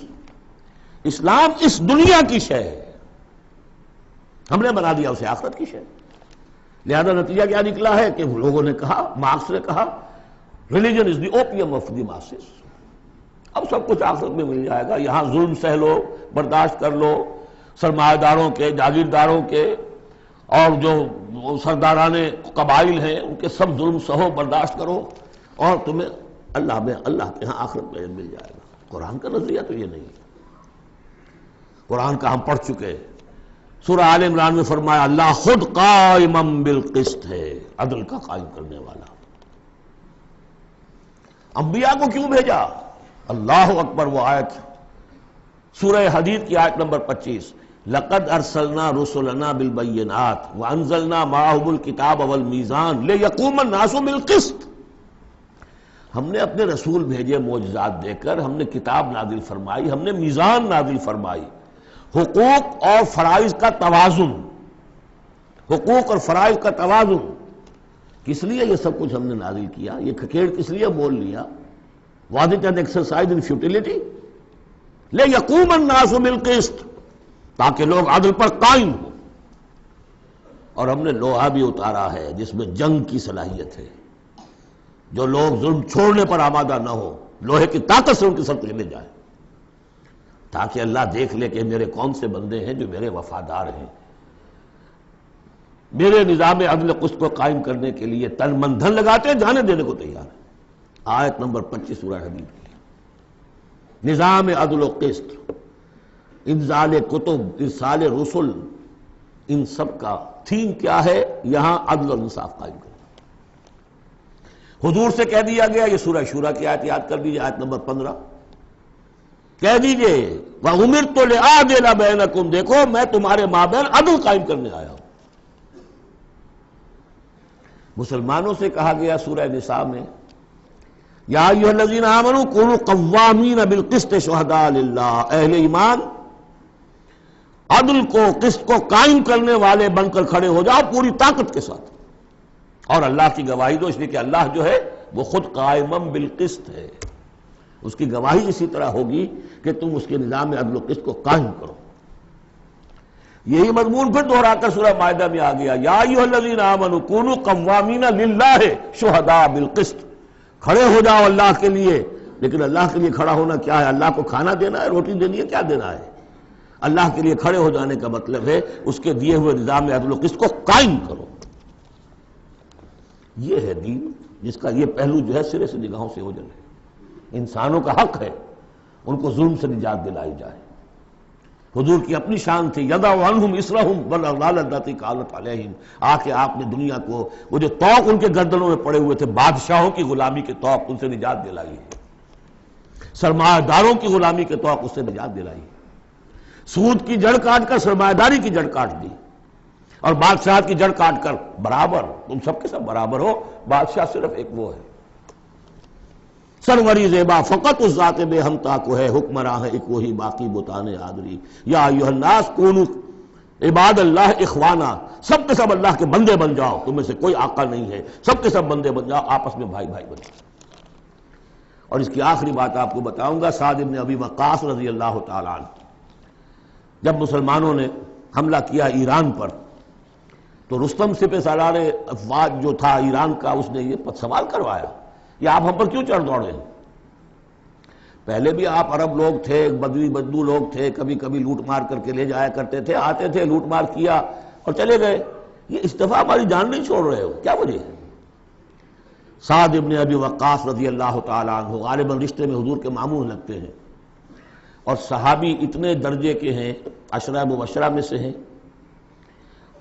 اسلام اس دنیا کی شے ہے، ہم نے بنا دیا اسے آخرت کی شے۔ لہذا نتیجہ کیا نکلا ہے کہ لوگوں نے کہا، مارکس نے کہا religion is the opium of the masses, اب سب کچھ آخرت میں مل جائے گا، یہاں ظلم سہ لو، برداشت کر لو، سرمایہ داروں کے، جاگیرداروں کے، اور جو سرداران قبائل ہیں ان کے سب ظلم سہو، برداشت کرو، اور تمہیں اللہ کے ہاں آخرت میں مل جائے گا۔ قرآن کا نظریہ تو یہ نہیں ہے۔ قرآن کا ہم پڑھ چکے ہیں، سورہ آل عمران میں فرمایا اللہ خود قائما بالقسط ہے، عدل کا قائم کرنے والا۔ انبیاء کو کیوں بھیجا؟ اللہ اکبر، وہ آیت سورہ حدید کی آیت نمبر 25، لقد ارسلنا رسلنا بالبینات وانزلنا معهم الکتاب والمیزان لیقوم الناس بالقسط۔ ہم نے اپنے رسول بھیجے معجزات دے کر، ہم نے کتاب نازل فرمائی، ہم نے میزان نازل فرمائی، حقوق اور فرائض کا توازن، حقوق اور فرائض کا توازن۔ کس لیے یہ سب کچھ ہم نے نازل کیا؟ یہ کھکیڑ کس لیے بول لیا؟ Was it an exercise in futility? لیقوم الناس بالقسط، تاکہ لوگ عدل پر قائم ہوں۔ اور ہم نے لوہا بھی اتارا ہے جس میں جنگ کی صلاحیت ہے، جو لوگ ظلم چھوڑنے پر آمادہ نہ ہو، لوہے کی طاقت سے ان کے سر پہ لے جائیں، تاکہ اللہ دیکھ لے کہ میرے کون سے بندے ہیں جو میرے وفادار ہیں، میرے نظام عدل قسط کو قائم کرنے کے لیے تن من دھن لگاتے ہیں، جانے دینے کو تیار ہیں۔ آیت نمبر 25 سورہ حدید کی، نظام عدل و قسط، انزال کتب، ارسال رسل، ان سب کا تھیم کیا ہے؟ یہاں عدل اور انصاف قائم کرنا۔ حضور سے کہہ دیا گیا، یہ سورہ شورا کی آیت یاد کر دیجیے، آیت نمبر 15، کہہ دیجئے وَأُمِرْتُ لِأَعْدِلَ بَيْنَكُمْ، دیکھو میں تمہارے مابین عدل قائم کرنے آیا ہوں۔ مسلمانوں سے کہا گیا سورہ نساء میں، یا ایھا الذین آمنوا کونوا قوامین بالقسط شہداء للہ، اہل ایمان عدل کو، قسط کو قائم کرنے والے بن کر کھڑے ہو جاؤ پوری طاقت کے ساتھ، اور اللہ کی گواہی دو، اس لیے کہ اللہ جو ہے وہ خود قائما بالقسط ہے، اس کی گواہی اسی طرح ہوگی کہ تم اس کے نظام عدل و قسط کو قائم کرو۔ یہی مضمون پھر دہرا کر سورہ مائدہ میں آ گیا، یا ایھا الذین آمنوا کونوا قوامین للہ شہداء بالقسط، کھڑے ہو جاؤ اللہ کے لیے۔ لیکن اللہ کے لیے کھڑا ہونا کیا ہے؟ اللہ کو کھانا دینا ہے، روٹی دینی ہے، کیا دینا ہے؟ اللہ کے لیے کھڑے ہو جانے کا مطلب ہے اس کے دیے ہوئے نظام عدل و قسط کو قائم کرو۔ یہ ہے دین، جس کا یہ پہلو جو ہے سرے سے نگاہوں سے اوجھل ہے۔ انسانوں کا حق ہے ان کو ظلم سے نجات دلائی جائے۔ حضور کی اپنی شان تھی، یضع عنہم اصرہم والاغلال اللاتی کانت علیہم، آ کے آپ نے دنیا کو وہ جو طوق ان کے گردنوں میں پڑے ہوئے تھے، بادشاہوں کی غلامی کے طوق، ان سے نجات دلائی ہے، سرمایہ داروں کی غلامی کے طوق، اس سے نجات دلائی ہے، سود کی جڑ کاٹ کر سرمایہ داری کی جڑ کاٹ دی، اور بادشاہت کی جڑ کاٹ کر برابر، تم سب کے سب برابر ہو، بادشاہ صرف ایک وہ ہے، سروری زیبا فقط اس ذات بے ہمتا کو ہے، حکمراں ہے ایک وہی باقی بتانے آدری، یا ایھا الناس کونوا عباد اللہ اخوانا، سب کے سب اللہ کے بندے بن جاؤ، تم میں سے کوئی آقا نہیں ہے، سب کے سب بندے بن جاؤ، آپس میں بھائی بھائی بن جاؤ۔ اور اس کی آخری بات آپ کو بتاؤں گا، سعد بن ابی وقاص رضی اللہ تعالیٰ عنہ، جب مسلمانوں نے حملہ کیا ایران پر، تو رستم سپہ سالار افواج جو تھا ایران کا، اس نے یہ سوال کروایا، یہ آپ ہم پر کیوں چڑھ دوڑے ہیں؟ پہلے بھی آپ عرب لوگ تھے، بدوی بدو لوگ تھے، کبھی کبھی لوٹ مار کر کے لے جایا کرتے تھے، آتے تھے لوٹ مار کیا اور چلے گئے، یہ اس دفعہ ہماری جان نہیں چھوڑ رہے ہو، کیا وجہ ہے؟ سعد ابن ابی وقاص رضی اللہ تعالیٰ عنہ غالباً رشتے میں حضور کے ماموں لگتے ہیں، اور صحابی اتنے درجے کے ہیں، عشرہ مبشرہ میں سے ہیں،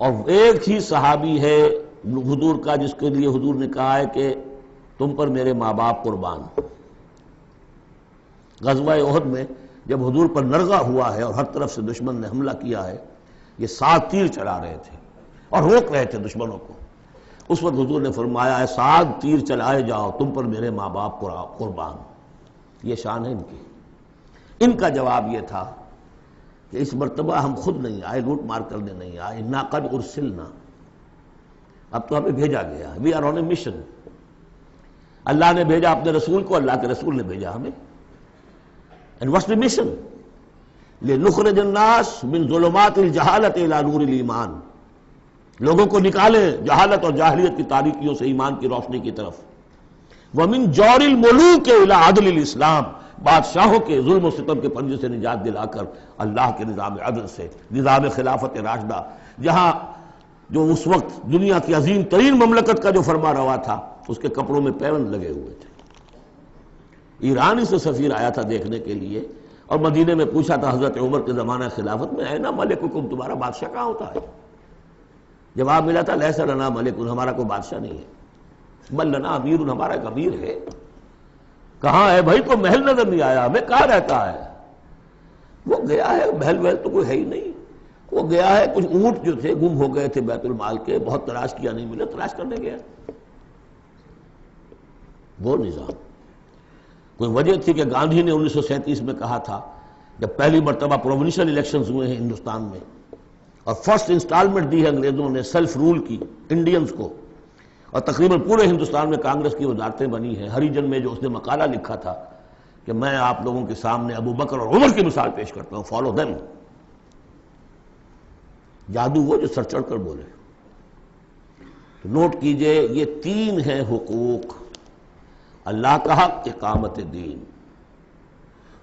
اور ایک ہی صحابی ہے حضور کا جس کے لیے حضور نے کہا ہے کہ تم پر میرے ماں باپ قربان۔ غزوہ احد میں جب حضور پر نرغہ ہوا ہے اور ہر طرف سے دشمن نے حملہ کیا ہے، یہ 7 تیر چلا رہے تھے اور روک رہے تھے دشمنوں کو، اس وقت حضور نے فرمایا ہے 7 تیر چلائے جاؤ، تم پر میرے ماں باپ قربان۔ یہ شان ہے ان کی۔ ان کا جواب یہ تھا کہ اس مرتبہ ہم خود نہیں آئے، لوٹ مار کرنے نہیں آئے، انا قد ارسلنا، اب تو ہمیں بھیجا گیا، we are on a mission, اللہ نے بھیجا اپنے رسول کو، اللہ کے رسول نے بھیجا ہمیں۔ And what's the mission? لِنُخْرِجَ النَّاسَ مِنْ ظُلُمَاتِ الْجَهَالَةِ إِلَى نُورِ الْإِيمَانِ، لوگوں کو نکالے جہالت اور جاہلیت کی تاریکیوں سے ایمان کی روشنی کی طرف، وَمِنْ جَوْرِ الْمُلُوكِ إِلَى عَدْلِ الْإِسْلَامِ، بادشاہوں کے ظلم و ستم کے پنجے سے نجات دلا کر اللہ کے نظام عدل سے، نظام خلافت راشدہ، جہاں جو اس وقت دنیا کی عظیم ترین مملکت کا جو فرما روا تھا، اس کے کپڑوں میں پیوند لگے ہوئے تھے۔ ایرانی سے سفیر آیا تھا دیکھنے کے لیے، اور مدینے میں پوچھا تھا حضرت عمر کے زمانہ خلافت میں، اے نا ملککم، تمہارا بادشاہ کہاں ہوتا ہے؟ جواب ملا تھا لیس لنا ملک، ہمارا کوئی بادشاہ نہیں ہے، بل لنا امیر، ہمارا ایک امیر ہے۔ کہاں ہے بھائی؟ تو محل نظر نہیں آیا ہمیں، کہاں رہتا ہے؟ وہ گیا ہے، محل وحل تو کوئی ہے ہی نہیں، وہ گیا ہے، کچھ اونٹ جو تھے گم ہو گئے تھے بیت المال کے، بہت تلاش کیا نہیں ملے، تلاش کرنے گیا۔ وہ نظام، کوئی وجہ تھی کہ گاندھی نے 1937 میں کہا تھا، جب پہلی مرتبہ پروونشل الیکشنز ہوئے ہیں ہندوستان میں، اور فرسٹ انسٹالمنٹ دی ہے انگریزوں نے سیلف رول کی انڈینز کو، اور تقریباً پورے ہندوستان میں کانگریس کی وزارتیں بنی ہیں، ہریجن میں جو اس نے مقالہ لکھا تھا کہ میں آپ لوگوں کے سامنے ابو بکر اور عمر کی مثال پیش کرتا ہوں، فالو دیم۔ جادو وہ جو سر چڑھ کر بولے۔ تو نوٹ کیجئے، یہ تین ہیں حقوق: اللہ کا حق اقامت دین،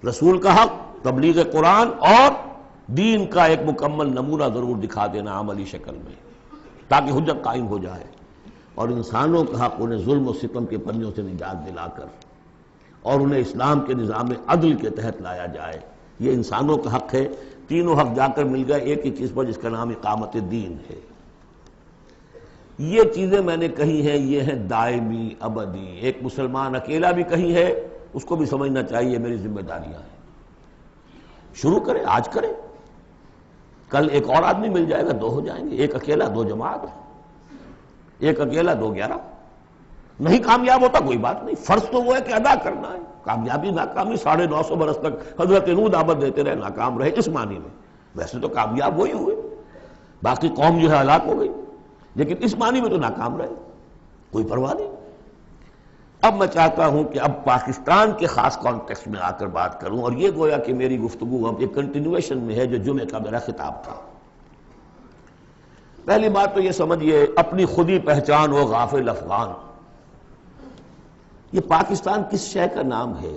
رسول کا حق تبلیغ قرآن، اور دین کا ایک مکمل نمونہ ضرور دکھا دینا عملی شکل میں تاکہ حجت قائم ہو جائے، اور انسانوں کا حق انہیں ظلم و ستم کے پنجوں سے نجات دلا کر اور انہیں اسلام کے نظام عدل کے تحت لایا جائے۔ یہ انسانوں کا حق ہے، تینوں حق جا کر مل گئے ایک ہی چیز پر جس کا نام اقامت دین ہے۔ یہ چیزیں میں نے کہی ہیں، یہ ہیں دائمی ابدی۔ ایک مسلمان اکیلا بھی کہیں ہے، اس کو بھی سمجھنا چاہیے میری ذمہ داریاں ہیں۔ شروع کرے، آج کرے، کل ایک اور آدمی مل جائے گا، دو ہو جائیں گے، ایک اکیلا دو جماعت، ایک اکیلا دو 11۔ نہیں کامیاب ہوتا کوئی بات نہیں، فرض تو وہ ہے کہ ادا کرنا ہے۔ کامیابی ناکامی 950 برس تک حضرت نوح دعوت دیتے رہے، ناکام رہے اس معنی میں، ویسے تو کامیاب وہی ہوئے، باقی قوم جو ہے ہلاک ہو گئی، لیکن اس معنی میں تو ناکام رہے، کوئی پرواہ نہیں۔ اب میں چاہتا ہوں کہ اب پاکستان کے خاص کانٹیکسٹ میں آ کر بات کروں، اور یہ گویا کہ میری گفتگو اب ایک کنٹینویشن میں ہے جو جمعہ کا میرا خطاب تھا۔ پہلی بات تو یہ سمجھیے، اپنی خودی پہچان ہو غافل افغان۔ یہ پاکستان کس شے کا نام ہے؟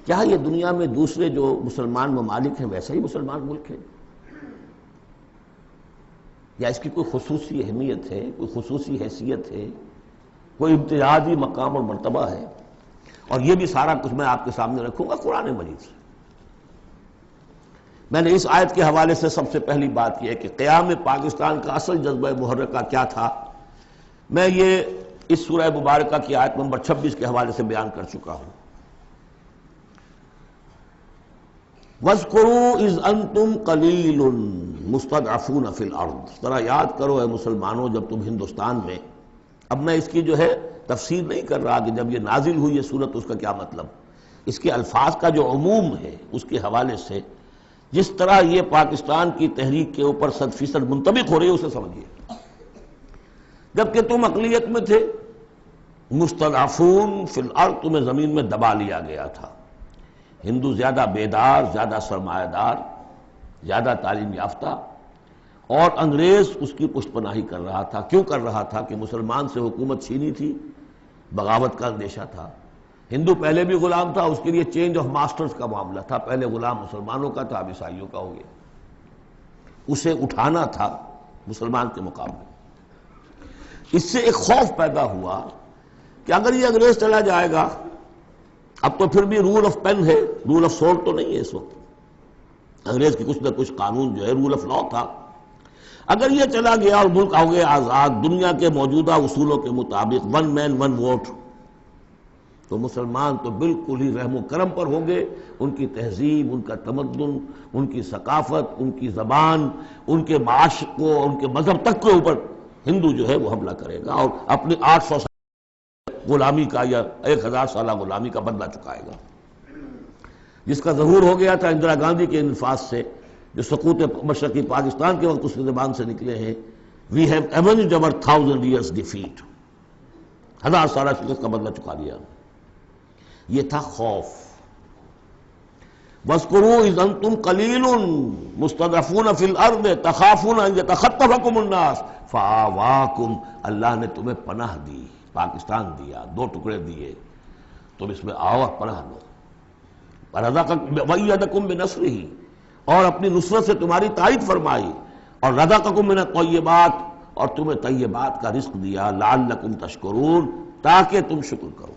کیا یہ دنیا میں دوسرے جو مسلمان ممالک ہیں ویسا ہی مسلمان ملک ہے، یا اس کی کوئی خصوصی اہمیت ہے، کوئی خصوصی حیثیت ہے، کوئی امتیازی مقام اور مرتبہ ہے؟ اور یہ بھی سارا کچھ میں آپ کے سامنے رکھوں گا قرآن مجید سے۔ میں نے اس آیت کے حوالے سے سب سے پہلی بات یہ ہے کہ قیام پاکستان کا اصل جذبہ محرکہ کیا تھا، میں یہ اس سورہ مبارکہ کی آیت نمبر 26 کے حوالے سے بیان کر چکا ہوں۔ وَاذْكُرُوا إِذْ أَنْتُمْ قَلِيلٌ مُسْتَضْعَفُونَ فِي الْأَرْضِ، ذرا یاد کرو اے مسلمانوں جب تم ہندوستان میں، اب میں اس کی جو ہے تفسیر نہیں کر رہا کہ جب یہ نازل ہوئی یہ صورت اس کا کیا مطلب، اس کے الفاظ کا جو عموم ہے اس کے حوالے سے جس طرح یہ پاکستان کی تحریک کے اوپر 100% منطبق ہو رہی ہے اسے سمجھیے۔ جبکہ تم اقلیت میں تھے، مستضعفون فی الارض، تمہیں زمین میں دبا لیا گیا تھا۔ ہندو زیادہ بیدار، زیادہ سرمایہ دار، زیادہ تعلیم یافتہ، اور انگریز اس کی پشت پناہی کر رہا تھا۔ کیوں کر رہا تھا؟ کہ مسلمان سے حکومت چھینی تھی، بغاوت کا اندیشہ تھا۔ ہندو پہلے بھی غلام تھا، اس کے لیے چینج آف ماسٹرز کا معاملہ تھا، پہلے غلام مسلمانوں کا تھا، اب عیسائیوں کا ہو گیا، اسے اٹھانا تھا مسلمان کے مقابلے۔ اس سے ایک خوف پیدا ہوا کہ اگر یہ انگریز چلا جائے گا، اب تو پھر بھی رول آف پین ہے، رول آف سورڈ تو نہیں ہے اس وقت، انگریز کی کچھ نہ کچھ قانون جو ہے رول آف لا تھا، اگر یہ چلا گیا اور ملک ہو گیا آزاد دنیا کے موجودہ اصولوں کے مطابق، ون مین ون ووٹ، تو مسلمان تو بالکل ہی رحم و کرم پر ہوں گے، ان کی تہذیب، ان کا تمدن، ان کی ثقافت، ان کی زبان، ان کے معاش کو، ان کے مذہب تک کے اوپر ہندو جو ہے وہ حملہ کرے گا اور اپنی 800 سال غلامی کا یا 1000 سالہ غلامی کا بدلہ چکائے گا، جس کا ظہور ہو گیا تھا اندرا گاندھی کے انفاذ سے، جو سقوط مشرقی پاکستان کے وقت اس کی زبان سے نکلے ہیں، we have ایونجڈ our 1000 years defeat، 1000 سالہ شکست کا بدلہ چکا لیا۔ یہ تھا خوف۔ وَاذْكُرُوا إِذْ أَنْتُمْ قَلِيلٌ مُسْتَضْعَفُونَ فِي الْأَرْضِ تَخَافُونَ أَنْ يَتَخَطَّفَكُمُ النَّاسُ فَآوَاكُمْ، اللہ نے تمہیں پناہ دی، پاکستان دیا، 2 ٹکڑے دیے، تم اس میں آؤ اور پناہ لو۔ وَأَيَّدَكُمْ بِنَصْرِهِ، اور اپنی نصرت سے تمہاری تائید فرمائی، اور رزقکم من الطیبات، اور تمہیں طیبات کا رزق دیا، لعلکم تشکرون، تاکہ تم شکر کرو۔